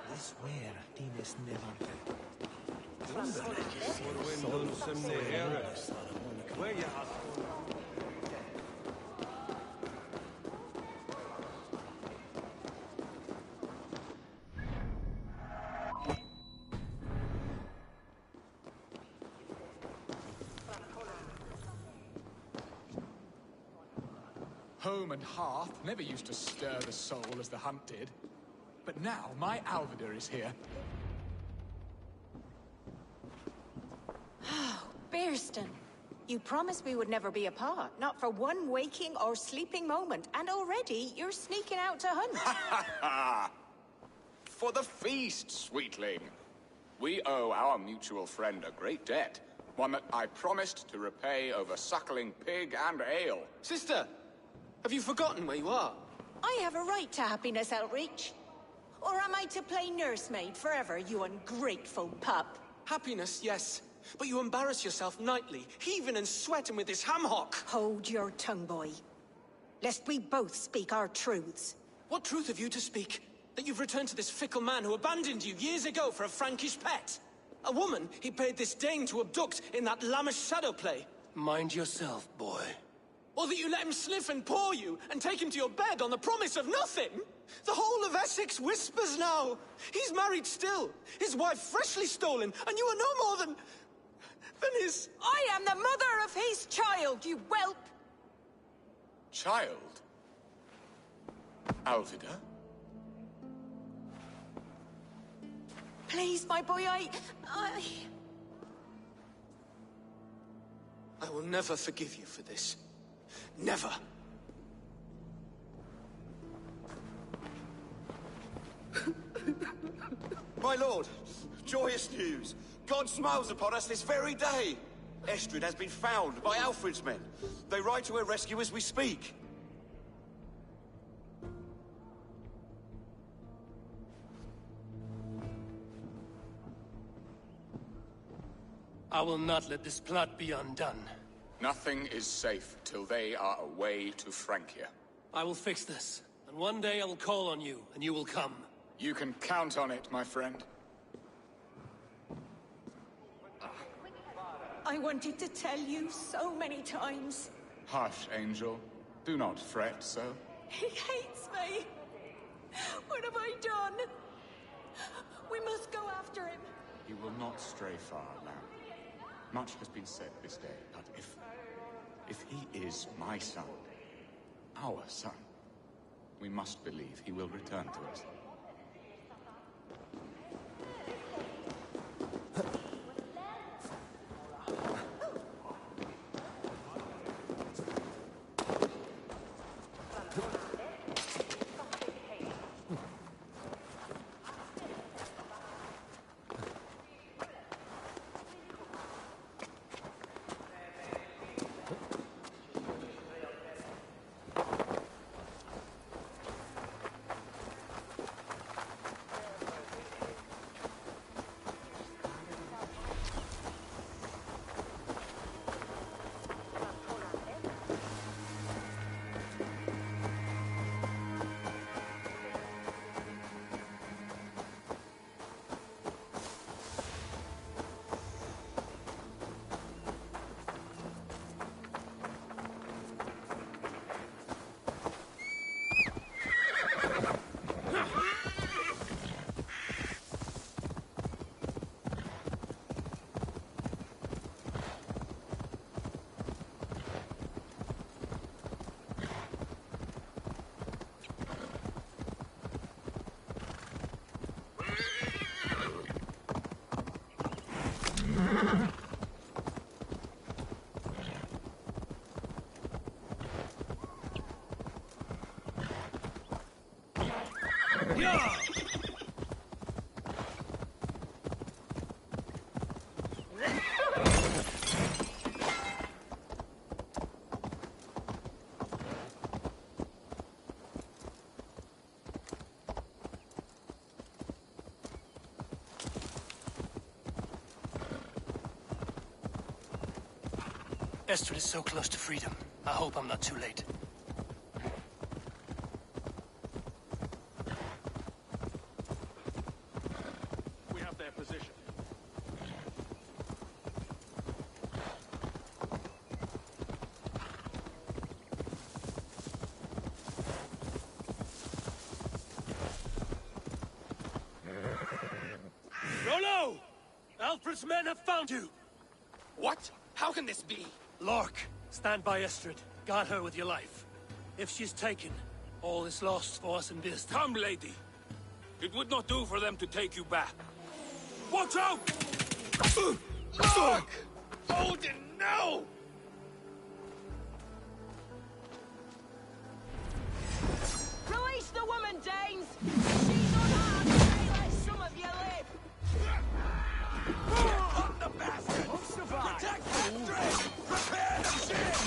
This where Tines never. Home and hearth never used to stir the soul as the hunt did. But now my Alvida is here. Bearston, you promised we would never be apart, not for one waking or sleeping moment, and already you're sneaking out to hunt. For the feast, sweetling. We owe our mutual friend a great debt. One that I promised to repay over suckling pig and ale. Sister, have you forgotten where you are? I have a right to happiness, Outreach. Or am I to play nursemaid forever, you ungrateful pup? Happiness, yes. But you embarrass yourself nightly, heaving and sweating with this ham-hock. Hold your tongue, boy. Lest we both speak our truths. What truth have you to speak? That you've returned to this fickle man who abandoned you years ago for a Frankish pet? A woman he paid this Dane to abduct in that lammish shadow play? Mind yourself, boy. Or that you let him sniff and paw you, and take him to your bed on the promise of nothing? The whole of Essex whispers now. He's married still, his wife freshly stolen, and you are no more than his... I am the mother of his child, you whelp! Child? Alvida? Please, my boy, I will never forgive you for this. Never. My lord, joyous news. God smiles upon us this very day. Estrid has been found by Alfred's men. They ride to her rescue as we speak. I will not let this plot be undone. Nothing is safe till they are away to Francia. I will fix this, and one day I will call on you, and you will come. You can count on it, my friend. I wanted to tell you so many times. Hush, Angel. Do not fret so. He hates me. What have I done? We must go after him. He will not stray far, lamb. Much has been said this day, but if he is my son, our son, we must believe he will return to us. Estrid is so close to freedom. I hope I'm not too late. We have their position. Rollo! Alfred's men have found you! What? How can this be? Lork, stand by Estrid. Guard her with your life. If she's taken, all is lost for us in Bearston. Come, lady. It would not do for them to take you back. Watch out! Look! Odin, no! Release the woman, Danes! She's unharmed, and let some of you live! Up the bastards! Protect Estrid! Prepare the ship!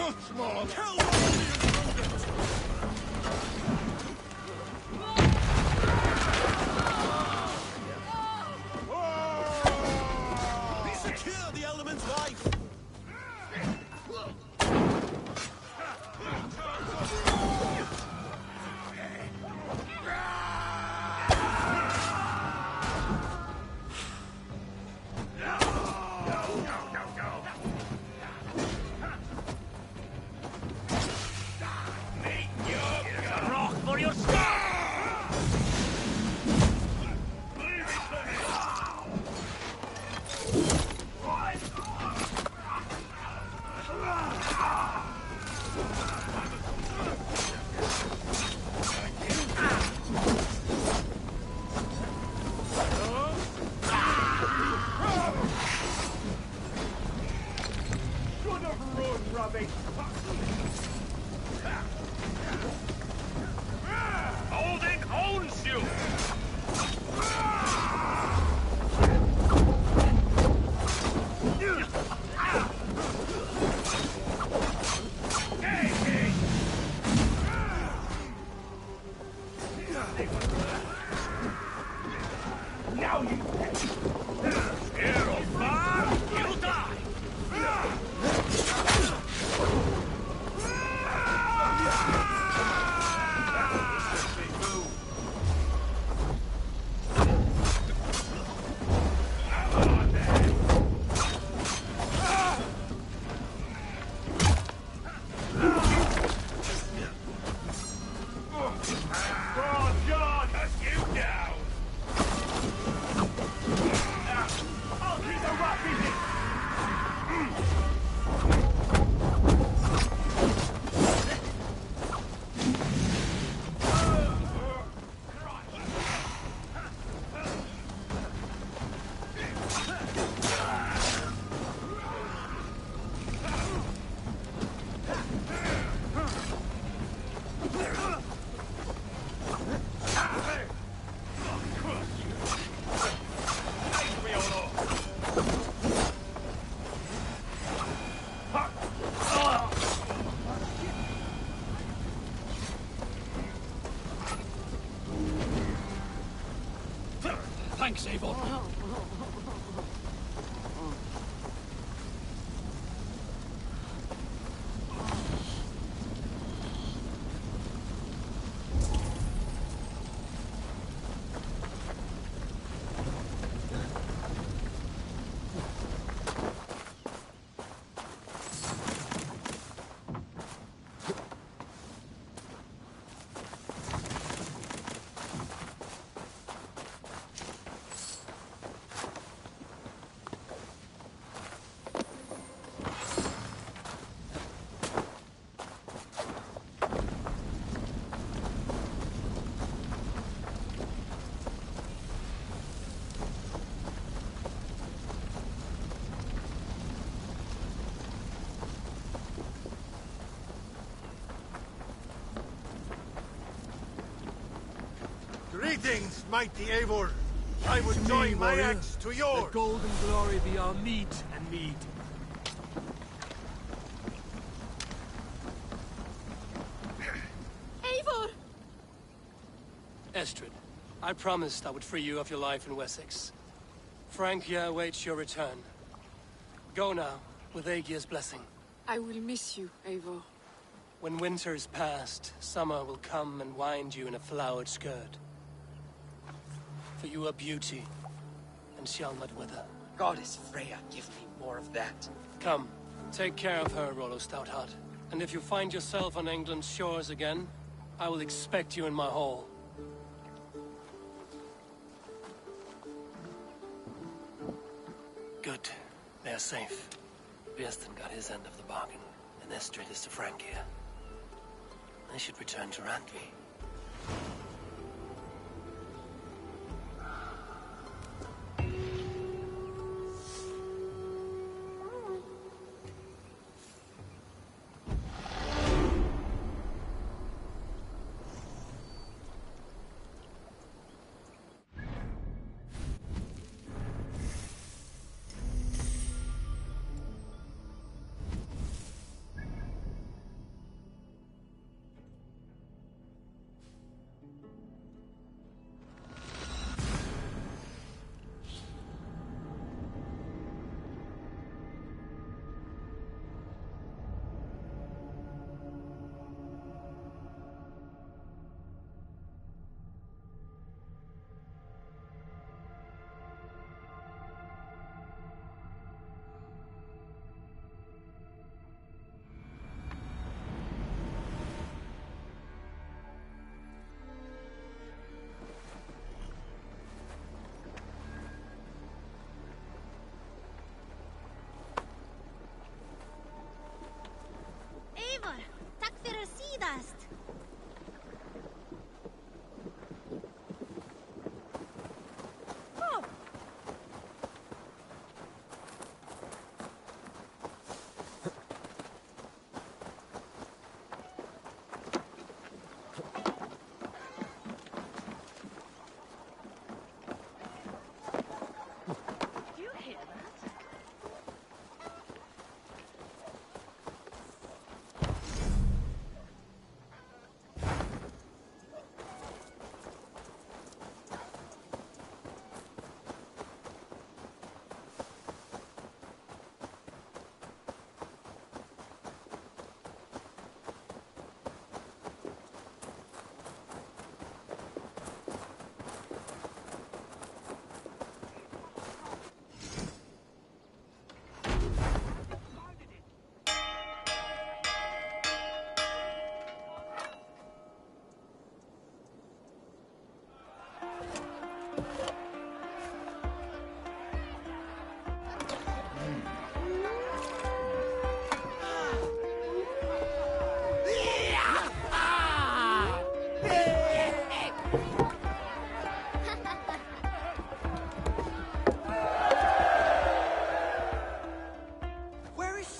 Much more! Kill all the intruders! Secure the element's wife! Rock for your star! Good of road rubbish! Odin owns you! Now you Hero far, you die! God, cut you down! I'll keep the rock busy! Thanks, Eivor. Greetings, mighty Eivor. I would join my axe to yours. Let gold and glory be our meat and mead. Eivor! Estrid, I promised I would free you of your life in Wessex. Francia awaits your return. Go now, with Aegir's blessing. I will miss you, Eivor. When winter is past, summer will come and wind you in a flowered skirt. For you are beauty, and shall not wither. Goddess Freya, give me more of that. Come, take care of her, Rollo Stoutheart. And if you find yourself on England's shores again, I will expect you in my hall. Good. They're safe. Birston got his end of the bargain, and Estrid is to Francia. They should return to Randvi.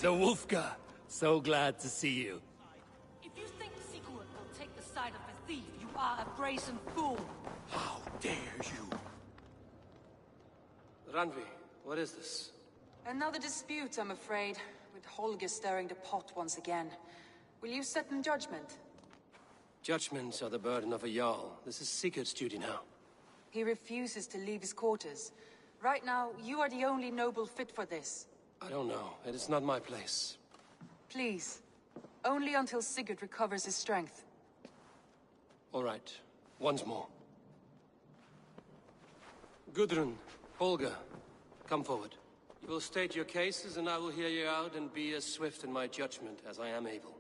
So Wolfgar, so glad to see you. If you think Sigurd will take the side of a thief, you are a brazen fool. How dare you? Randvi, what is this? Another dispute, I'm afraid, with Holger stirring the pot once again. Will you set in judgment? Judgments are the burden of a Jarl. This is Sigurd's duty now. He refuses to leave his quarters. Right now, you are the only noble fit for this. I don't know. It is not my place. Please. Only until Sigurd recovers his strength. All right. Once more. Gudrun, Holger, come forward. You will state your cases, and I will hear you out and be as swift in my judgment as I am able.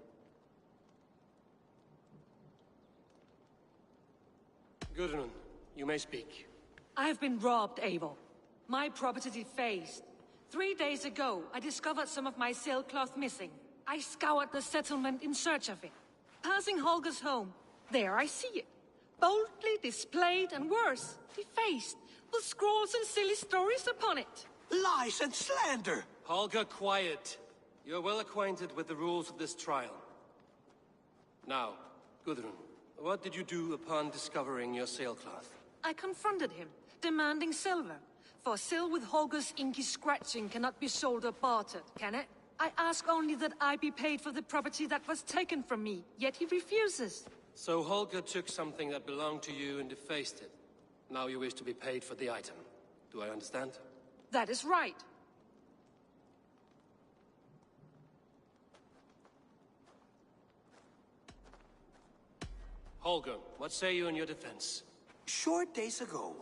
Gudrun, you may speak. I have been robbed, Eivor. My property defaced. 3 days ago, I discovered some of my sailcloth missing. I scoured the settlement in search of it. Passing Holger's home, there I see it. Boldly displayed and worse, defaced, with scrawls and silly stories upon it. Lies and slander! Holger, quiet. You're well acquainted with the rules of this trial. Now, Gudrun, what did you do upon discovering your sailcloth? I confronted him, demanding silver. For silver with Holger's inky scratching cannot be sold or bartered, can it? I ask only that I be paid for the property that was taken from me, yet he refuses. So Holger took something that belonged to you and defaced it. Now you wish to be paid for the item. Do I understand? That is right. Holger, what say you in your defense? Short days ago,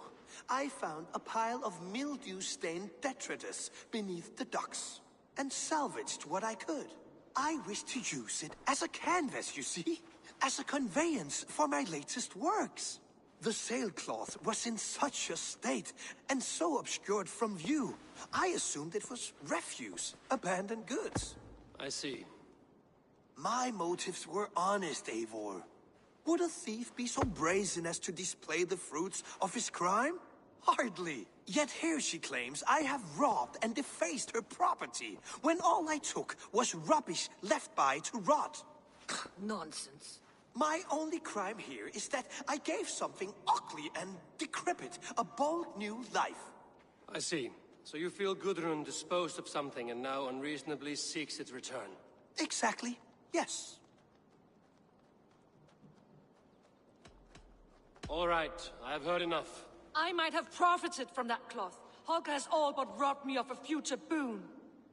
I found a pile of mildew-stained detritus beneath the docks, and salvaged what I could. I wish to use it as a canvas, you see? As a conveyance for my latest works. The sailcloth was in such a state, and so obscured from view, I assumed it was refuse, abandoned goods. I see. My motives were honest, Eivor. Would a thief be so brazen as to display the fruits of his crime? Hardly. Yet here she claims I have robbed and defaced her property, when all I took was rubbish left by to rot. Nonsense. My only crime here is that I gave something ugly and decrepit a bold new life. I see. So you feel Gudrun disposed of something and now unreasonably seeks its return? Exactly, yes. All right, I have heard enough. I might have profited from that cloth. Holger has all but robbed me of a future boon.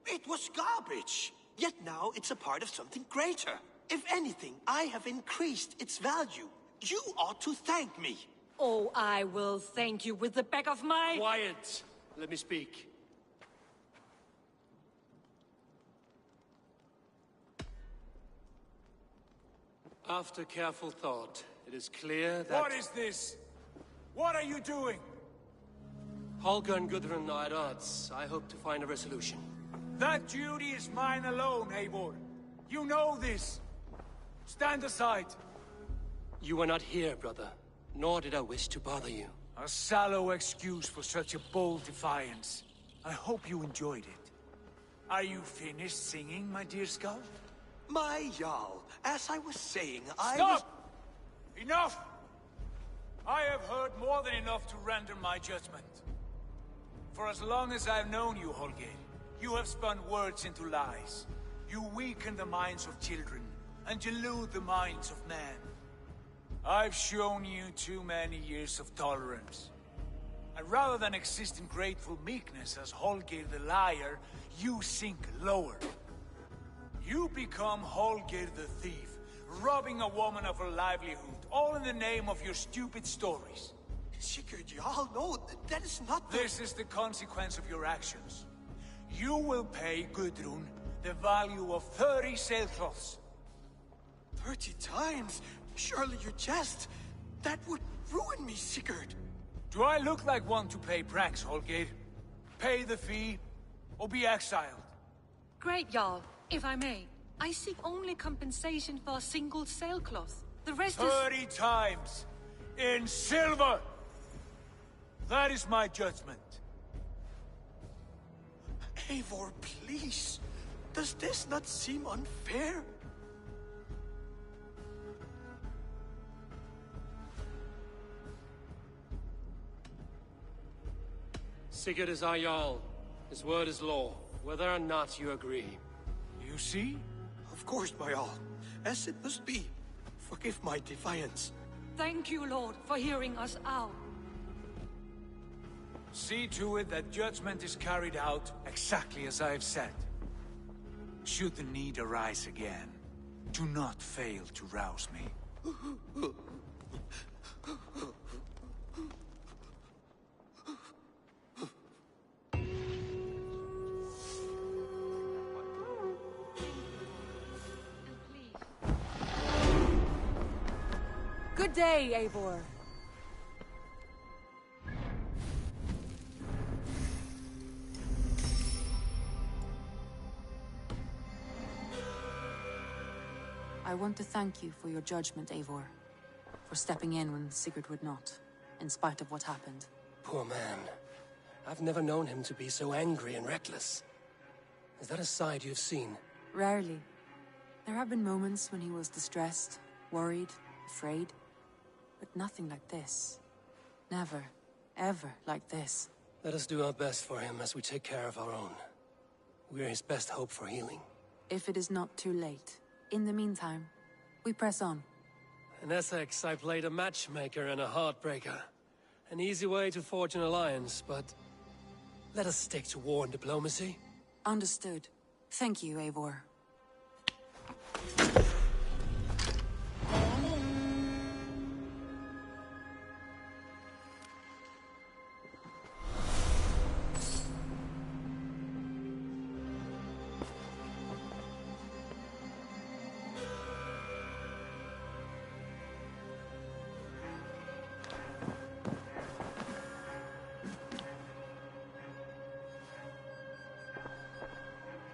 It was garbage. Yet now it's a part of something greater. If anything, I have increased its value. You ought to thank me. Oh, I will thank you with the back of my... Quiet! Let me speak. After careful thought, it is clear that... What is this? What are you doing? Holger and Gudrun are at odds. I hope to find a resolution. That duty is mine alone, Eivor. You know this. Stand aside. You were not here, brother. Nor did I wish to bother you. A sallow excuse for such a bold defiance. I hope you enjoyed it. Are you finished singing, my dear Skull? My Jarl, as I was saying, Stop! Enough! I have heard more than enough to render my judgment. For as long as I've known you, Holger, you have spun words into lies. You weaken the minds of children, and delude the minds of men. I've shown you too many years of tolerance. And rather than exist in grateful meekness as Holger the liar, you sink lower. You become Holger the thief, robbing a woman of her livelihood, all in the name of your stupid stories. Sigurd Jarl, no, that is not the... This is the consequence of your actions. You will pay Gudrun the value of 30 sailcloths. 30 times? Surely you jest. That would ruin me, Sigurd. Do I look like one to pay pranks, Holger? Pay the fee, or be exiled? Great, Jarl. If I may, I seek only compensation for a single sailcloth. The rest 30 times! In silver! That is my judgment. Eivor, please. Does this not seem unfair? Sigurd is our Jarl. His word is law, whether or not you agree. You see? Of course, my all. As it must be. Forgive my defiance. Thank you, Lord, for hearing us out. See to it that judgment is carried out exactly as I have said. Should the need arise again, do not fail to rouse me. Good day, Eivor. I want to thank you for your judgment, Eivor. For stepping in when Sigurd would not, in spite of what happened. Poor man. I've never known him to be so angry and reckless. Is that a side you've seen? Rarely. There have been moments when he was distressed, worried, afraid. But nothing like this. Never, ever like this. Let us do our best for him as we take care of our own. We're his best hope for healing. If it is not too late. In the meantime, we press on. In Essex, I played a matchmaker and a heartbreaker. An easy way to forge an alliance, but let us stick to war and diplomacy. Understood. Thank you, Eivor.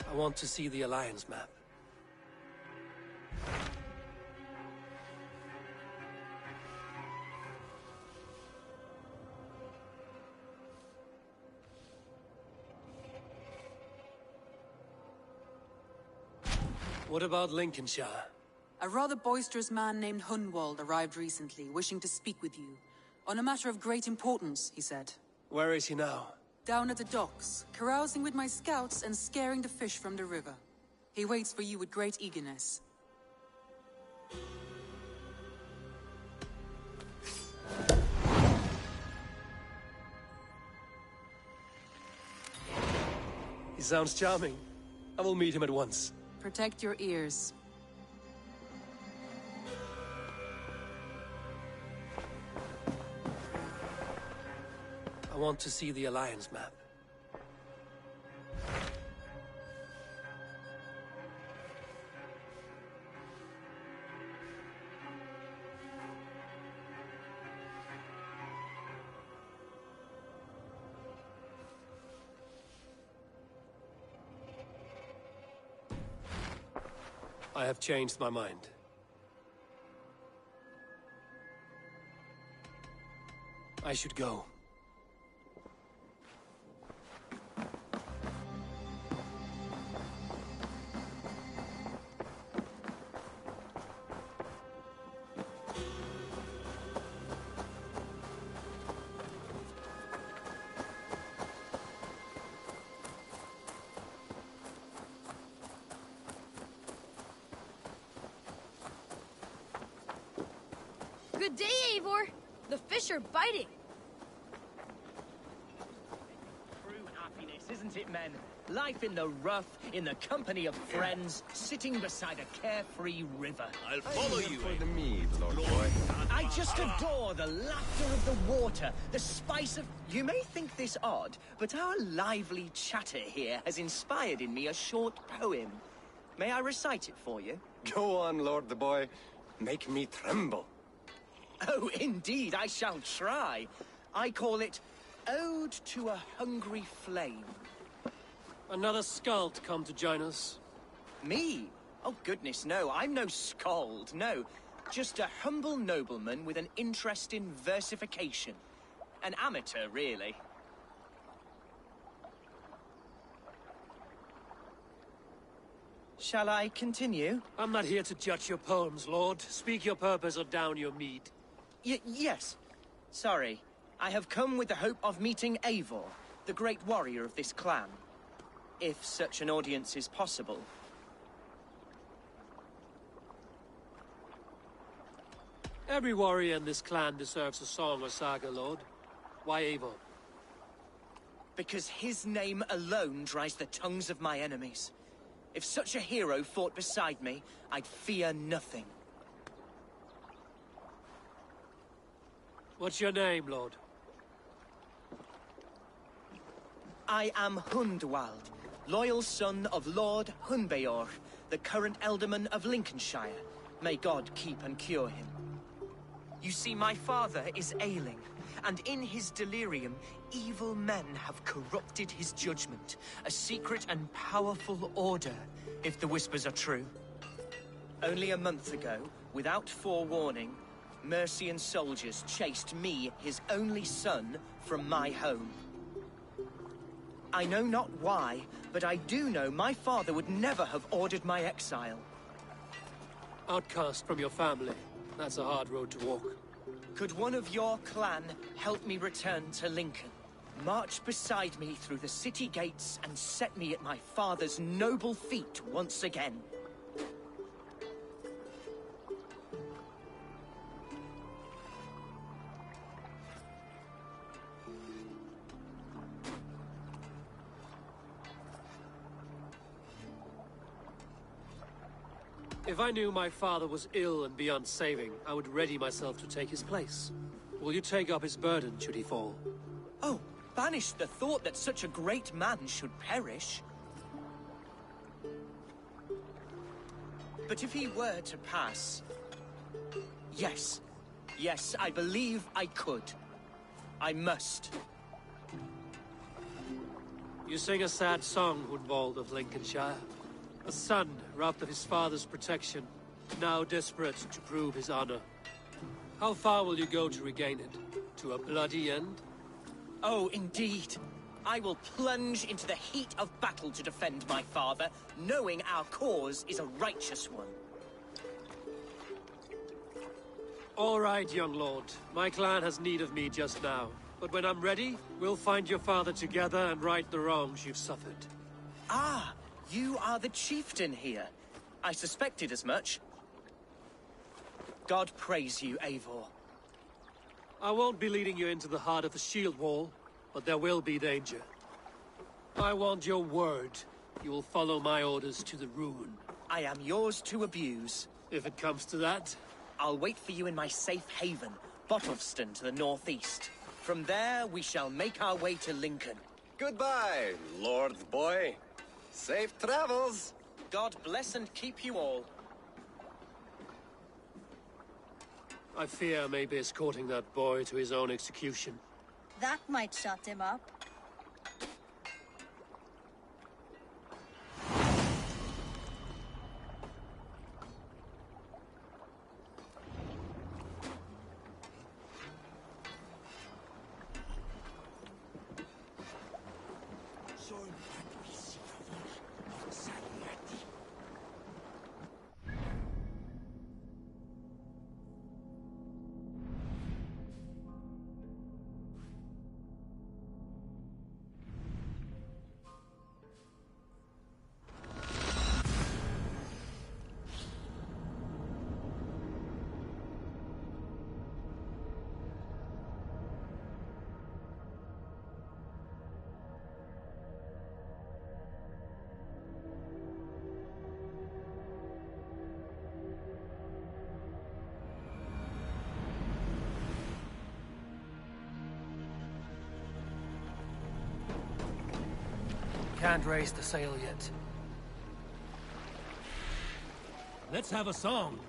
I want to see the Alliance map. What about Lincolnshire? A rather boisterous man named Hunwald arrived recently, wishing to speak with you. On a matter of great importance, he said. Where is he now? Down at the docks, carousing with my scouts and scaring the fish from the river. He waits for you with great eagerness. He sounds charming. I will meet him at once. Protect your ears. I want to see the Alliance map. I have changed my mind. I should go. Good day, Eivor. The fish are biting. True happiness, isn't it, men? Life in the rough, in the company of friends, sitting beside a carefree river. I'll follow you for the mead, Lord Boy. I just adore the laughter of the water, the spice of... You may think this odd, but our lively chatter here has inspired in me a short poem. May I recite it for you? Go on, Lord the Boy. Make me tremble. Oh, indeed, I shall try. I call it Ode to a Hungry Flame. Another skald come to join us. Me? Oh, goodness, no. I'm no skald, no. Just a humble nobleman with an interest in versification. An amateur, really. Shall I continue? I'm not here to judge your poems, Lord. Speak your purpose or down your mead. Yes. Sorry. I have come with the hope of meeting Eivor, the great warrior of this clan. If such an audience is possible. Every warrior in this clan deserves a song or saga, Lord. Why Eivor? Because his name alone dries the tongues of my enemies. If such a hero fought beside me, I'd fear nothing. What's your name, Lord? I am Hundwald, loyal son of Lord Hunbeor, the current Elderman of Lincolnshire. May God keep and cure him. You see, my father is ailing, and in his delirium, evil men have corrupted his judgment. A secret and powerful order, if the whispers are true. Only a month ago, without forewarning, Mercian soldiers chased me, his only son, from my home. I know not why, but I do know my father would never have ordered my exile. Outcast from your family. That's a hard road to walk. Could one of your clan help me return to Lincoln? March beside me through the city gates and set me at my father's noble feet once again. If I knew my father was ill and beyond saving, I would ready myself to take his place. Will you take up his burden should he fall? Oh, banish the thought that such a great man should perish. But if he were to pass... Yes. Yes, I believe I could. I must. You sing a sad song, Hundwald of Lincolnshire. A son robbed of his father's protection, now desperate to prove his honor. How far will you go to regain it? To a bloody end? Oh, indeed. I will plunge into the heat of battle to defend my father, knowing our cause is a righteous one. All right, young lord. My clan has need of me just now. But when I'm ready, we'll find your father together and right the wrongs you've suffered. Ah! You are the chieftain here. I suspected as much. God praise you, Eivor. I won't be leading you into the heart of the shield wall, but there will be danger. I want your word. You will follow my orders to the ruin. I am yours to abuse. If it comes to that. I'll wait for you in my safe haven, Bottleston to the northeast. From there, we shall make our way to Lincoln. Goodbye, Lord Boy. Safe travels! God bless and keep you all. I fear I may be escorting that boy to his own execution. That might shut him up. Can't raise the sail yet. Let's have a song.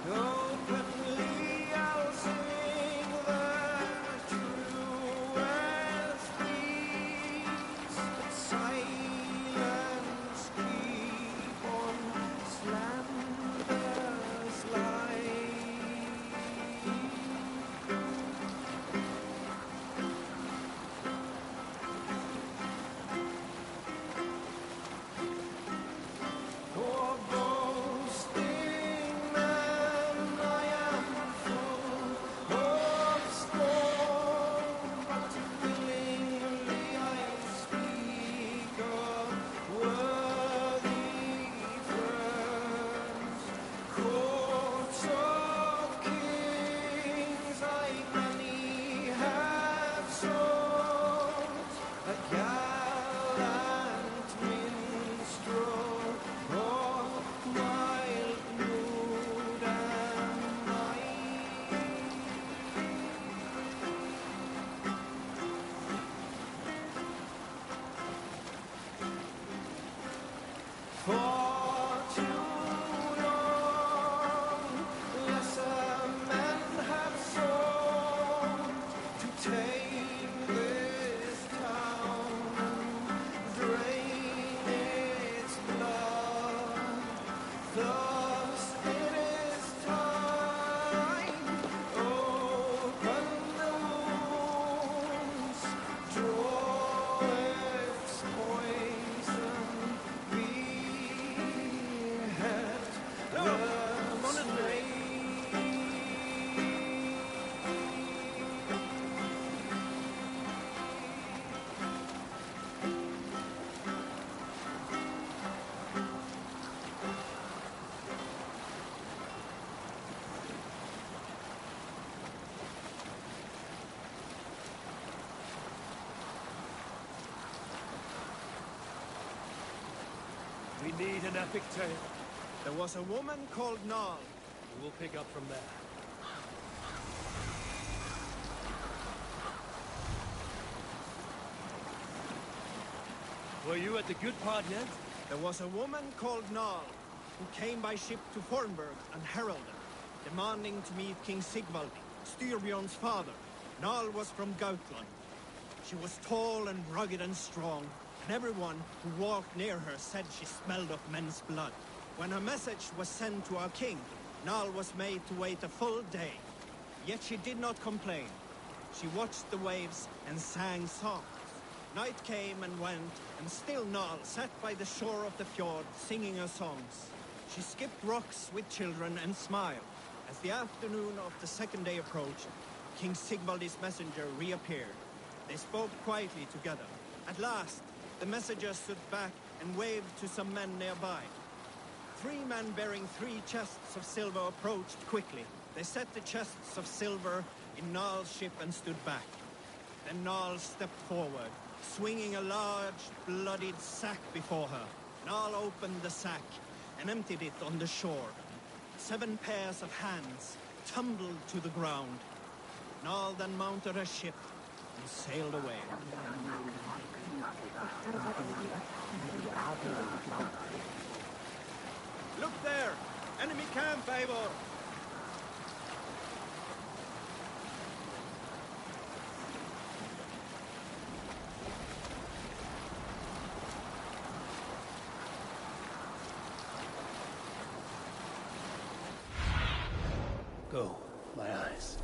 No need an epic tale. There was a woman called Nal. We'll pick up from there. Were you at the good part yet? There was a woman called Nal, who came by ship to Fornburg and heralded, demanding to meet King Sigvald, Styrbjorn's father. Nal was from Gautland. She was tall and rugged and strong, and everyone who walked near her said she smelled of men's blood. When her message was sent to our king, Nal was made to wait a full day. Yet she did not complain. She watched the waves and sang songs. Night came and went, and still Nal sat by the shore of the fjord singing her songs. She skipped rocks with children and smiled. As the afternoon of the second day approached, King Sigvald's messenger reappeared. They spoke quietly together. At last, the messenger stood back and waved to some men nearby. 3 men bearing 3 chests of silver approached quickly. They set the chests of silver in Nal's ship and stood back. Then Nal stepped forward, swinging a large, bloodied sack before her. Nal opened the sack and emptied it on the shore. 7 pairs of hands tumbled to the ground. Nal then mounted her ship and sailed away. Look there! Enemy camp, Eivor! Go, my eyes.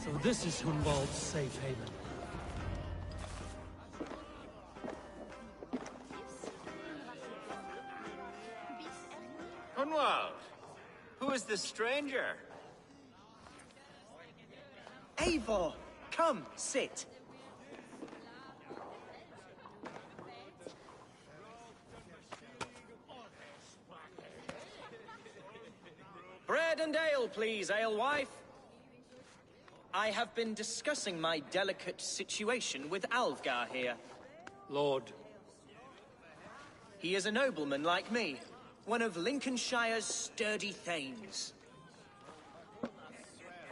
So this is Hunwald's safe haven. Hunwald, who is this stranger? Eivor, come, sit. Bread and ale, please, alewife. I have been discussing my delicate situation with Alvgar here. Lord. He is a nobleman like me, one of Lincolnshire's sturdy thanes.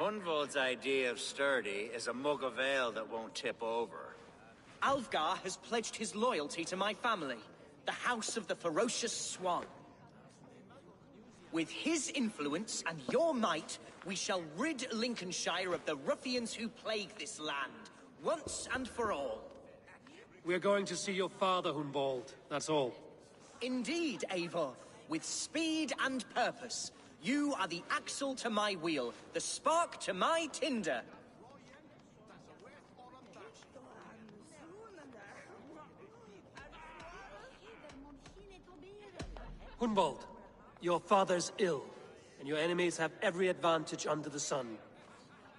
Hunwald's idea of sturdy is a mug of ale that won't tip over. Alvgar has pledged his loyalty to my family, the House of the Ferocious Swan. With his influence and your might, we shall rid Lincolnshire of the ruffians who plague this land, once and for all. We're going to see your father, Hunwald. That's all. Indeed, Eivor. With speed and purpose. You are the axle to my wheel, the spark to my tinder. Hunwald, your father's ill, and your enemies have every advantage under the sun.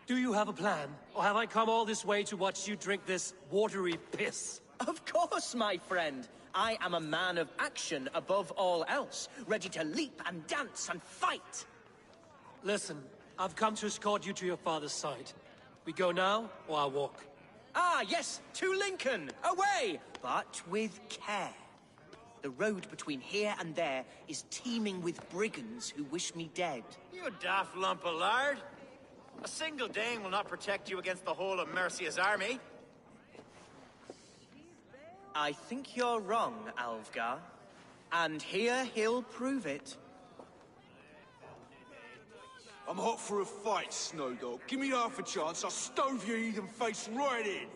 Do you have a plan, or have I come all this way to watch you drink this watery piss? Of course, my friend. I am a man of action above all else, ready to leap and dance and fight. Listen, I've come to escort you to your father's side. We go now, or I walk? Ah, yes, to Lincoln! Away! But with care. The road between here and there is teeming with brigands who wish me dead. You daft lump of lard! A single Dane will not protect you against the whole of Mercia's army. I think you're wrong, Alvgar. And here he'll prove it. I'm hot for a fight, Snowdog. Give me half a chance, I'll stove your heathen face right in!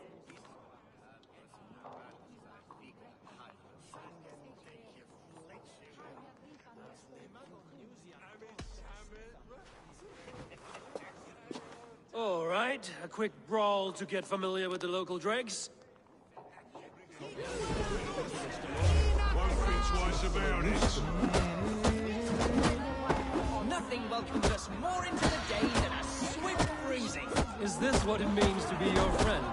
All right, a quick brawl to get familiar with the local dregs. Won't think twice about it. Nothing welcomes us more into the day than a swift bruising. Is this what it means to be your friend?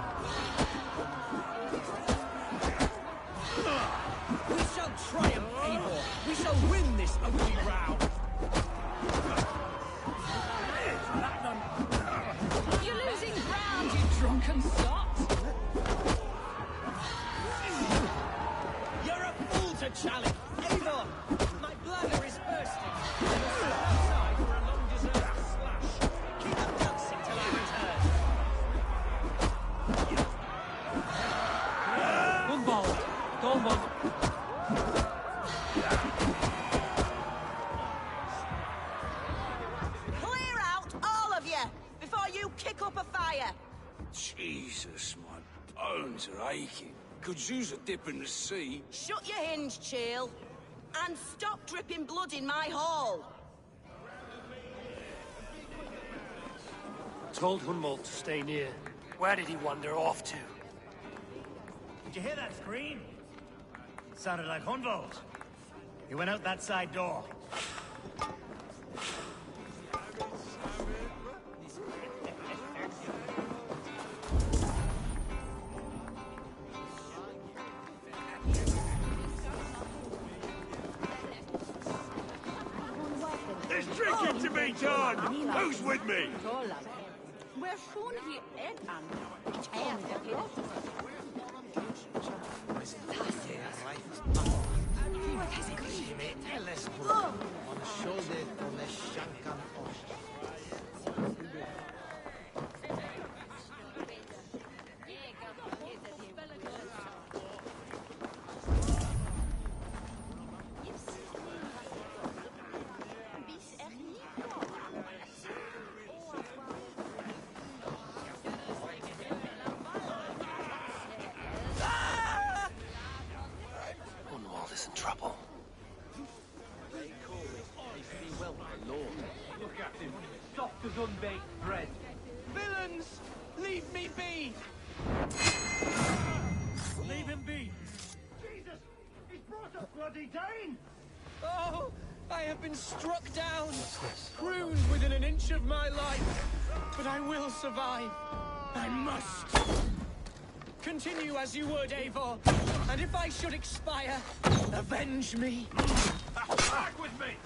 We shall triumph, Eivor. We shall win this ugly round. You're losing ground, you drunken sot! You're a fool to challenge. Eivor, my bladder is bursting. I will step outside for a long-deserved slash. Keep up dancing till I return. Unbald. Dolman. Clear out, all of you, before you kick up a fire. Jesus, my bones are aching. Could use a dip in the sea. Shut your hinge, Chill. And stop dripping blood in my hall. Told Hunwald to stay near. Where did he wander off to? Did you hear that scream? It sounded like Hunwald. He went out that side door. There's drinking to be done! Who's with me? We're shown here Hunwald is in trouble. Look at him, soft as unbaked bread. Villains! Leave me be! Leave him be! Jesus! He's brought us bloody Dane! Oh, I have been struck down, pruned within an inch of my life. But I will survive. I must. Continue as you would, Eivor. And if I should expire, avenge me. Back with me!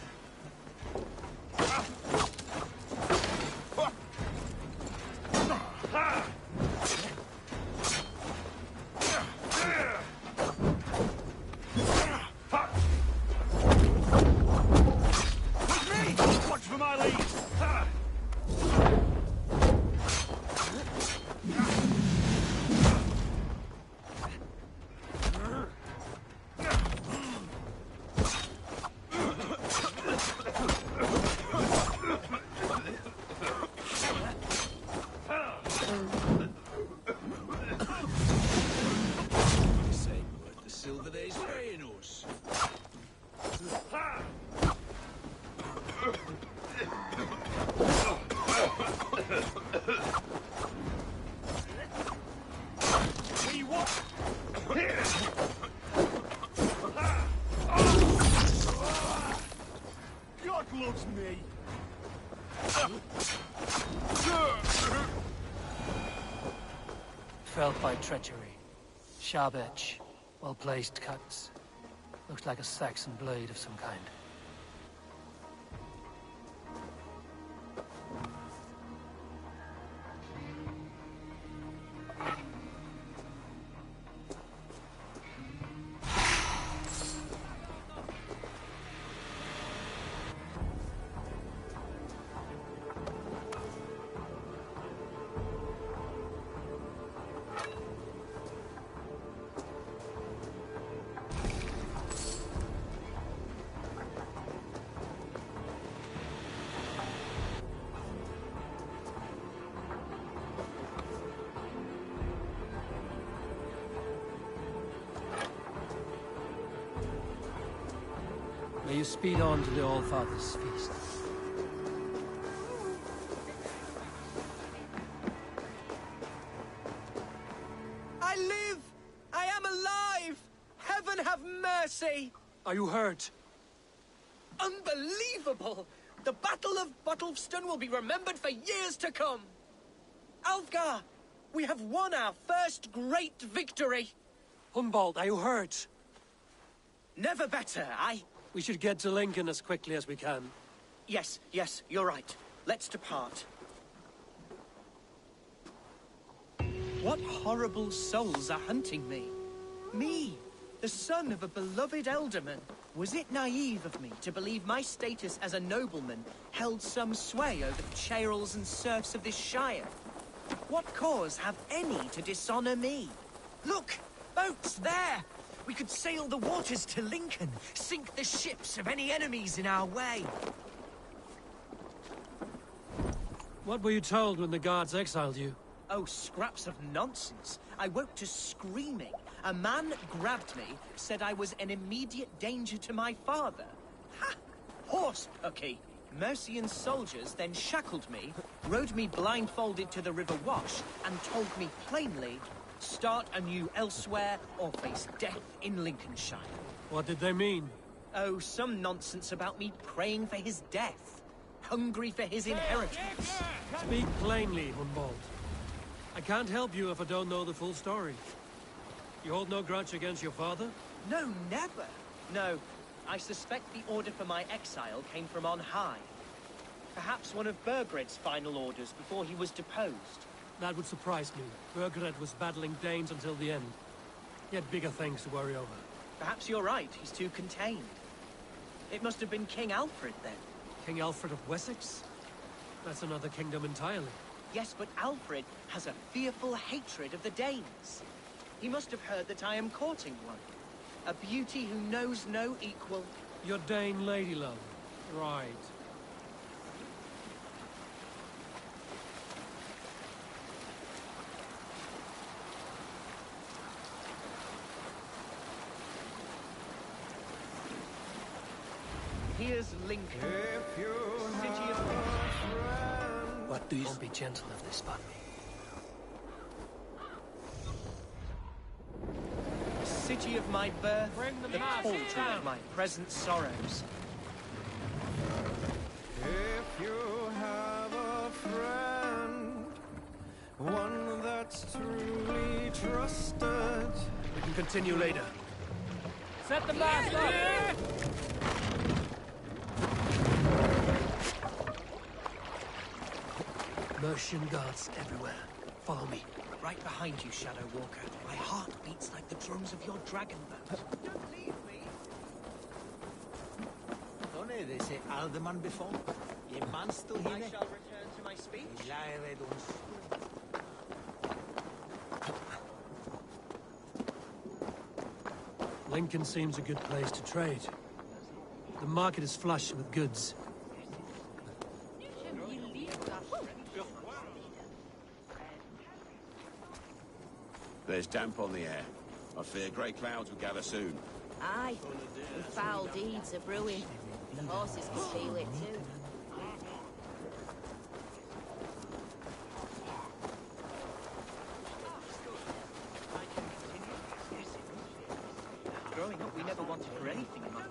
Watch for my lead! Silver days paying us. We what? God loves me. Felled by treachery. Sharp edge. Well-placed cuts. Looks like a Saxon blade of some kind. you speed on to the All-Father's feast. I live! I am alive! Heaven have mercy! Are you hurt? Unbelievable! The Battle of Bottlefston will be remembered for years to come! Alfgar! We have won our first great victory! Humboldt, are you hurt? Never better, aye? We should get to Lincoln as quickly as we can. Yes, you're right. Let's depart. What horrible souls are hunting me? Me, the son of a beloved elderman. Was it naive of me to believe my status as a nobleman held some sway over the churls and serfs of this shire? What cause have any to dishonor me? Look! Boats there! We could sail the waters to Lincoln, sink the ships of any enemies in our way. What were you told when the guards exiled you? Oh, scraps of nonsense. I woke to screaming. A man grabbed me, said I was an immediate danger to my father. Ha! Horse pucky! Mercian soldiers then shackled me, rode me blindfolded to the River Wash, and told me plainly, start anew elsewhere or face death in Lincolnshire. What did they mean? Oh, some nonsense about me praying for his death. Hungry for his inheritance. Speak plainly, Humboldt. I can't help you if I don't know the full story. You hold no grudge against your father? No, never. No, I suspect the order for my exile came from on high. Perhaps one of Burgred's final orders before he was deposed. That would surprise me. Burgred was battling Danes until the end. He had bigger things to worry over. Perhaps you're right. He's too contained. It must have been King Alfred, then. King Alfred of Wessex? That's another kingdom entirely. Yes, but Alfred has a fearful hatred of the Danes. He must have heard that I am courting one. A beauty who knows no equal. Your Dane lady love. Right. Here's Lincoln. City of... What do you... Don't be gentle if they spot me. City of my birth, the cauldron of my present sorrows. If you have a friend, one that's truly trusted. We can continue later. Set the mast up! Mercian guards everywhere. Follow me. Right behind you, Shadow Walker. My heart beats like the drums of your dragon boat. Don't leave me! Don't they say Alderman before? Ye man still here? I shall return to my speech. Lincoln seems a good place to trade. The market is flush with goods. There's damp on the air. I fear great clouds will gather soon. Aye, and foul deeds are brewing. The horses can feel it too. Growing up, we never wanted for anything in life.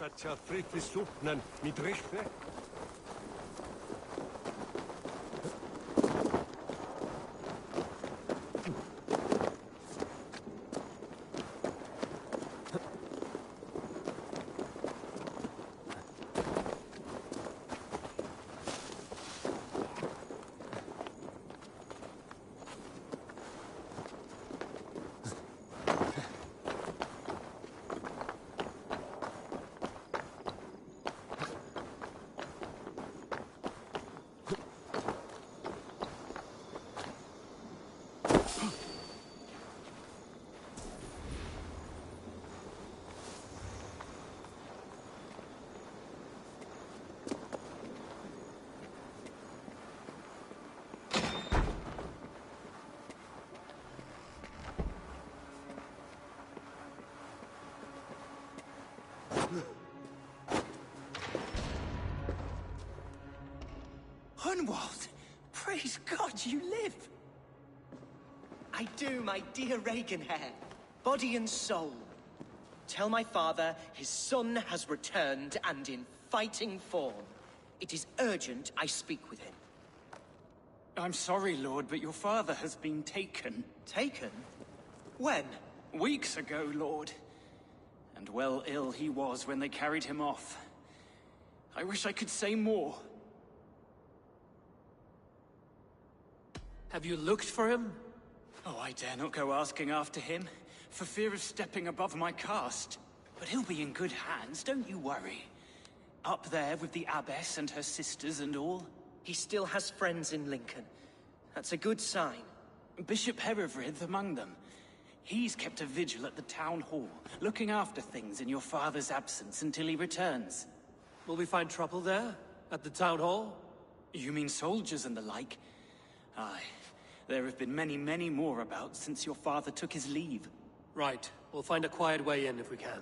Tatcha frifisupnen midrichne. Hunwald! Praise God you live! I do, my dear Reaganhair. Body and soul. Tell my father his son has returned and in fighting form. It is urgent I speak with him. I'm sorry, Lord, but your father has been taken. Taken? When? Weeks ago, Lord. And well ill he was when they carried him off. I wish I could say more. Have you looked for him? Oh, I dare not go asking after him, for fear of stepping above my caste. But he'll be in good hands, don't you worry. Up there with the abbess and her sisters and all. He still has friends in Lincoln. That's a good sign. Bishop Herewrith among them. He's kept a vigil at the town hall, looking after things in your father's absence until he returns. Will we find trouble there? At the town hall? You mean soldiers and the like? Aye. There have been many, many more about since your father took his leave. Right. We'll find a quiet way in if we can.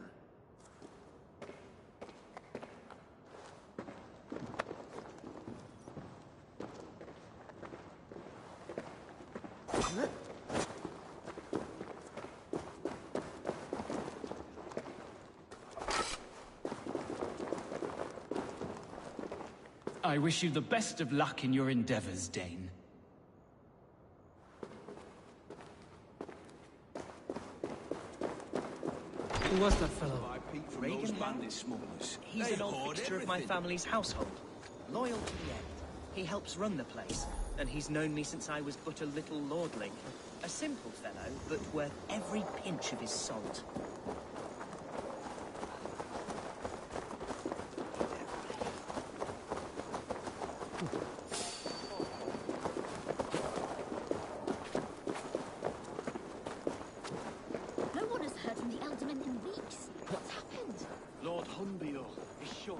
I wish you the best of luck in your endeavors, Dane. Who was that fellow? Reagan Smallers. He's an old fixture of my family's household. Loyal to the end. He helps run the place, and he's known me since I was but a little lordling. A simple fellow, but worth every pinch of his salt. No one has heard from the Eldermen in weeks. What's happened? Lord Hunbeal is sure.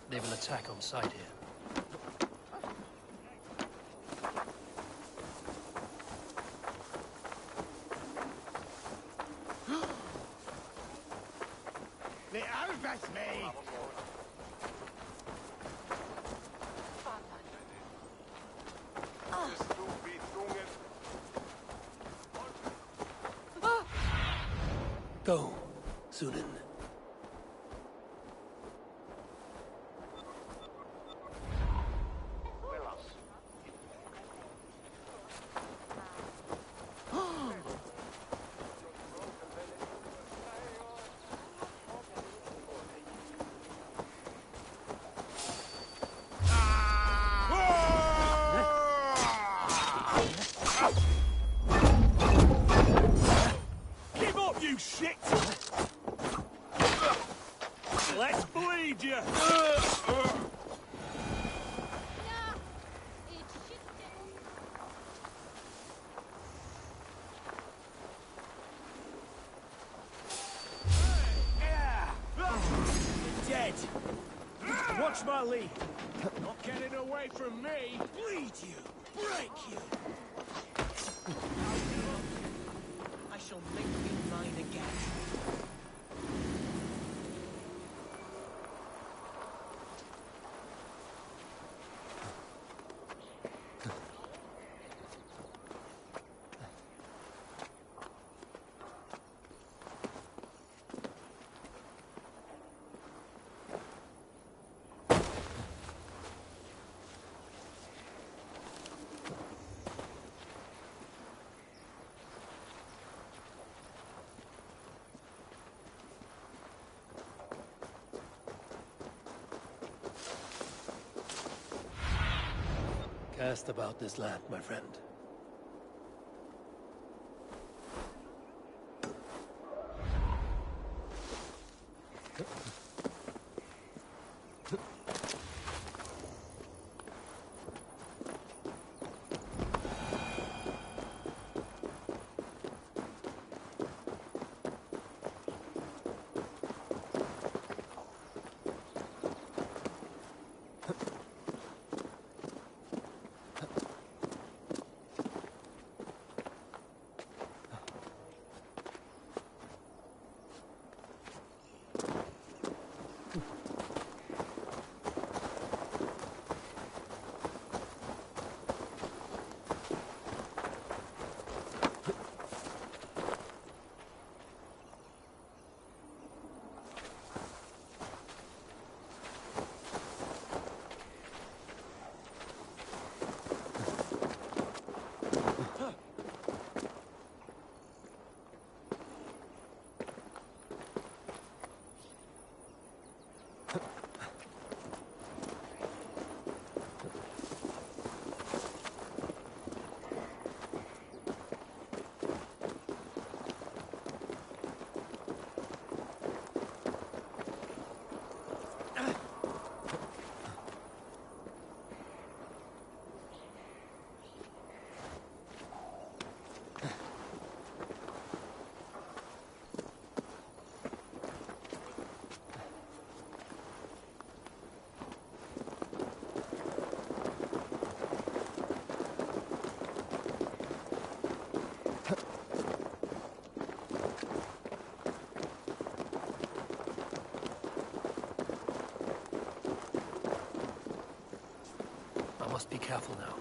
They will attack on sight here. The Albus me! Go, Sunan. Give up, you shit! Let's bleed you! Dead. Watch my lead. Not getting away from me! Bleed you. Break you. I shall make you mine again. Cast about this land, my friend. I must be careful now.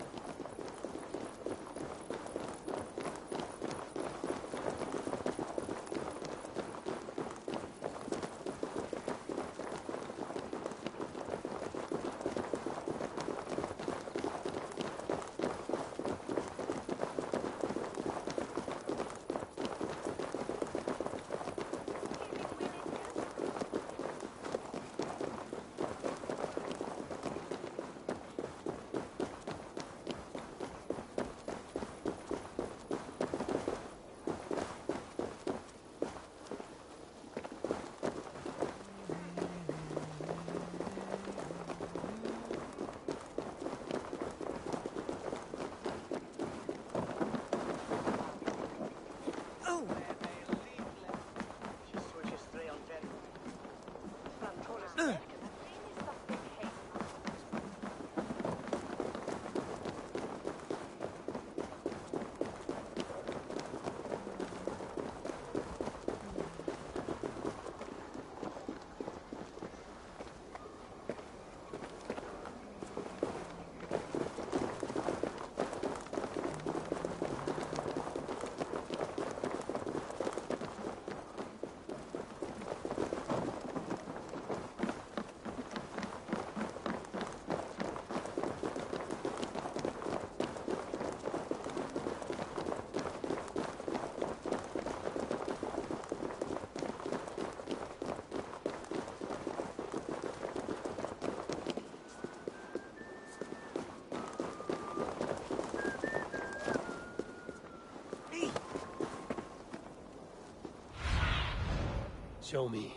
Show me.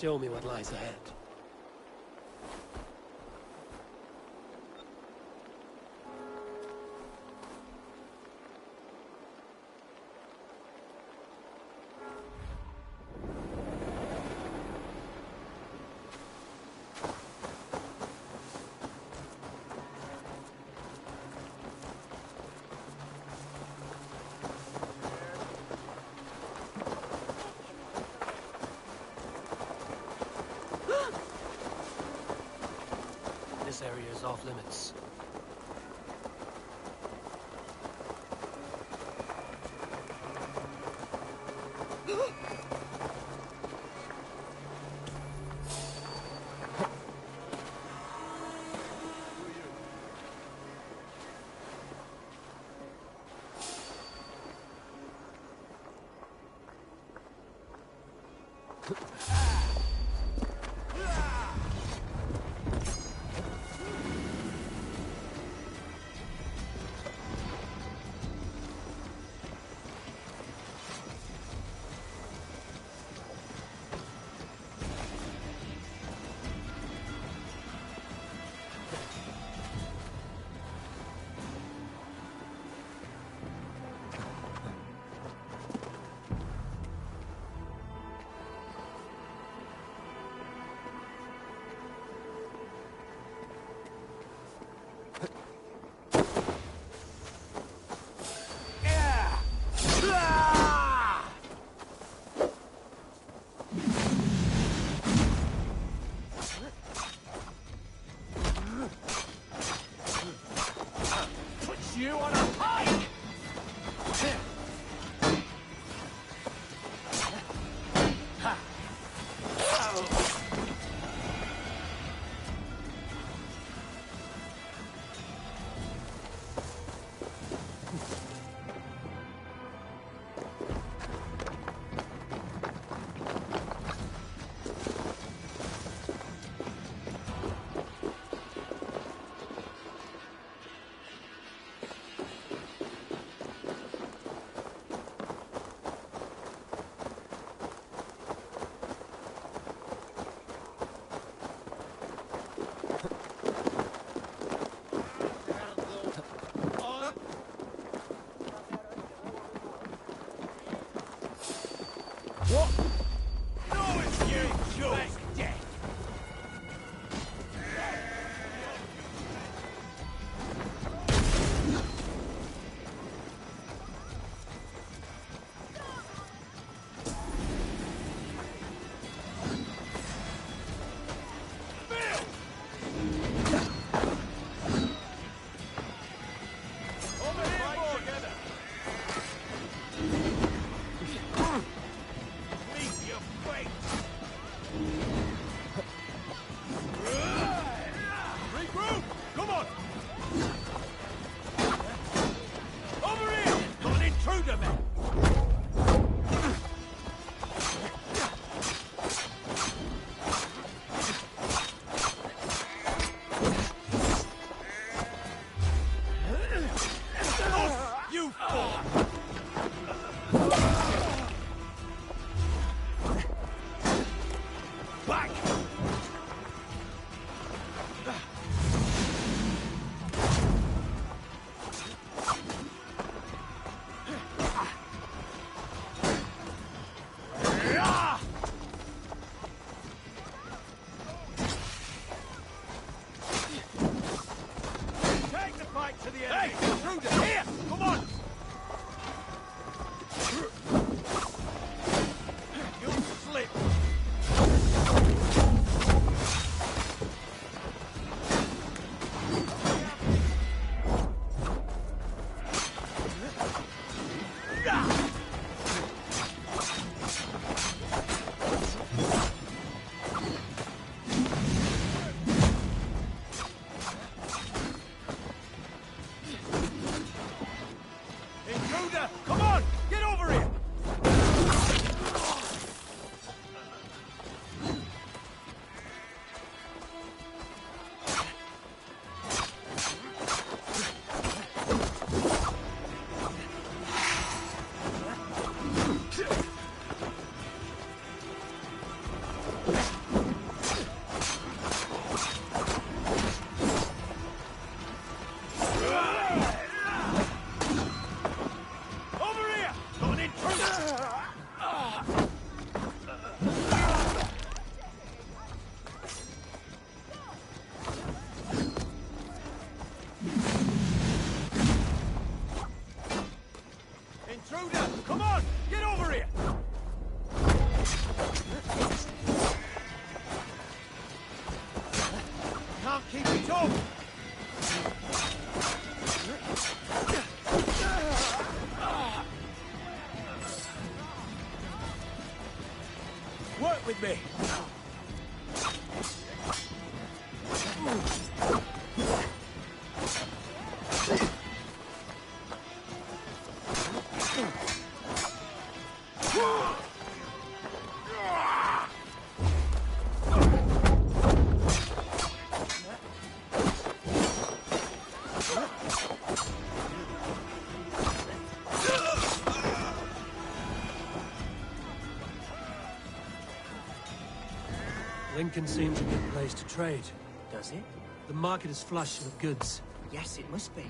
Show me what lies ahead. This area is off limits. You on a pike! What? No, it's you! Back dead! Come on! Get over here! Intruder! Come on! Get over here! Can't keep it up! Work with me! Lincoln seems a good place to trade. Does it? The market is flush with goods. Yes, it must be.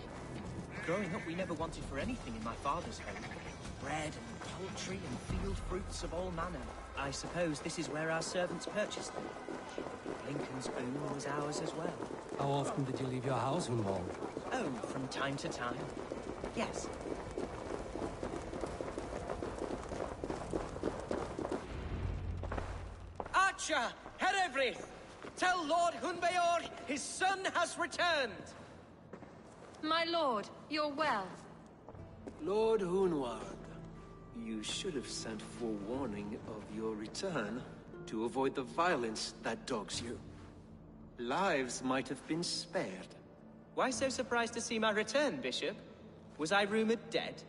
Growing up, we never wanted for anything in my father's home. Bread and poultry and field fruits of all manner. I suppose this is where our servants purchased them. Lincoln's boon was ours as well. How often did you leave your house, Hunwald? Oh, from time to time. Yes. Archer! Herefrith! Tell Lord Hunbeor his son has returned! My lord, you're well. Lord Hunwald, you should have sent forewarning of your return to avoid the violence that dogs you. Lives might have been spared. Why so surprised to see my return, Bishop? Was I rumored dead?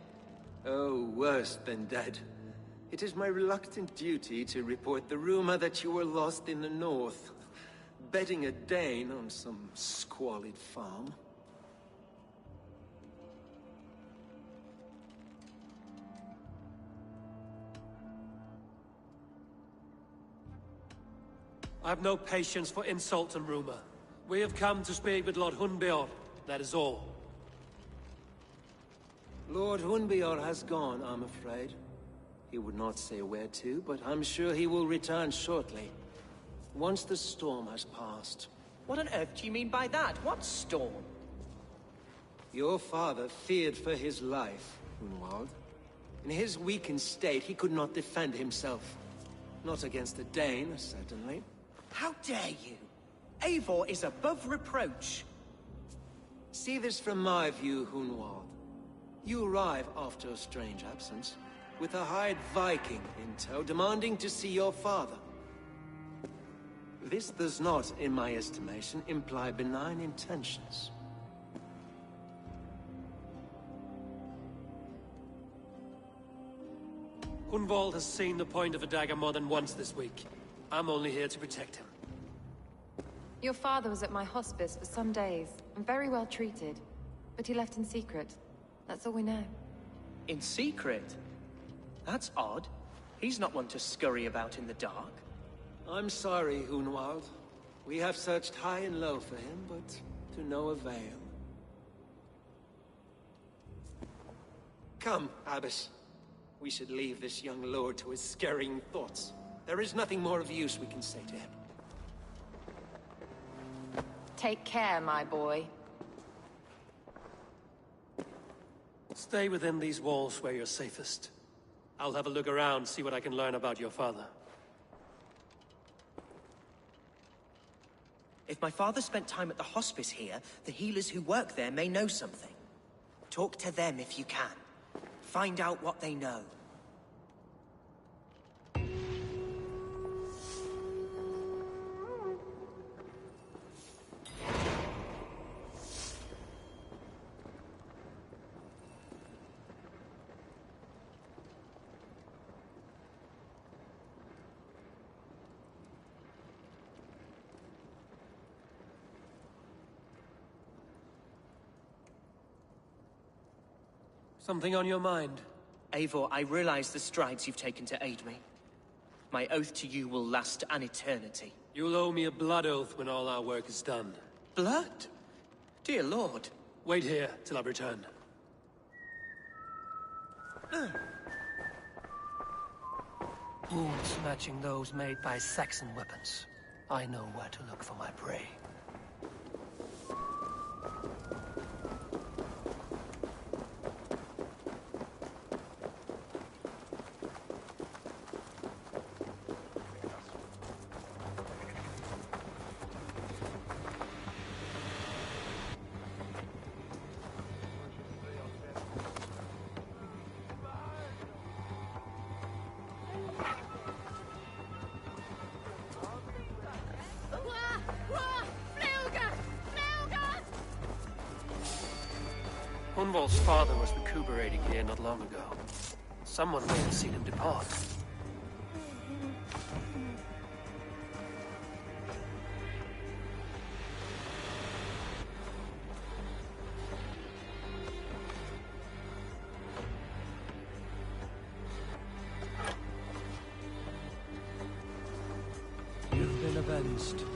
Oh, worse than dead. It is my reluctant duty to report the rumor that you were lost in the north, bedding a Dane on some squalid farm. I've no patience for insult and rumor. We have come to speak with Lord Hunbeor, that is all. Lord Hunbeor has gone, I'm afraid. He would not say where to, but I'm sure he will return shortly. Once the storm has passed. What on earth do you mean by that? What storm? Your father feared for his life, Hunwald. In his weakened state, he could not defend himself. Not against a Dane, certainly. How dare you? Eivor is above reproach. See this from my view, Hunwald. You arrive after a strange absence, with a hired Viking in tow, demanding to see your father. This does not, in my estimation, imply benign intentions. Hunwald has seen the point of a dagger more than once this week. I'm only here to protect him. Your father was at my hospice for some days, and very well treated. But he left in secret. That's all we know. In secret? That's odd. He's not one to scurry about in the dark. I'm sorry, Hunwald. We have searched high and low for him, but to no avail. Come, Abbess. We should leave this young lord to his scurrying thoughts. There is nothing more of use we can say to him. Take care, my boy. Stay within these walls where you're safest. I'll have a look around, see what I can learn about your father. If my father spent time at the hospice here, the healers who work there may know something. Talk to them if you can. Find out what they know. Something on your mind? Eivor, I realize the strides you've taken to aid me. My oath to you will last an eternity. You'll owe me a blood oath when all our work is done. Blood? Dear Lord. Wait here till I return. Wounds matching those made by Saxon weapons. I know where to look for my prey. Hunvald's father was recuperating here not long ago. Someone may have seen him depart. You've been avenged.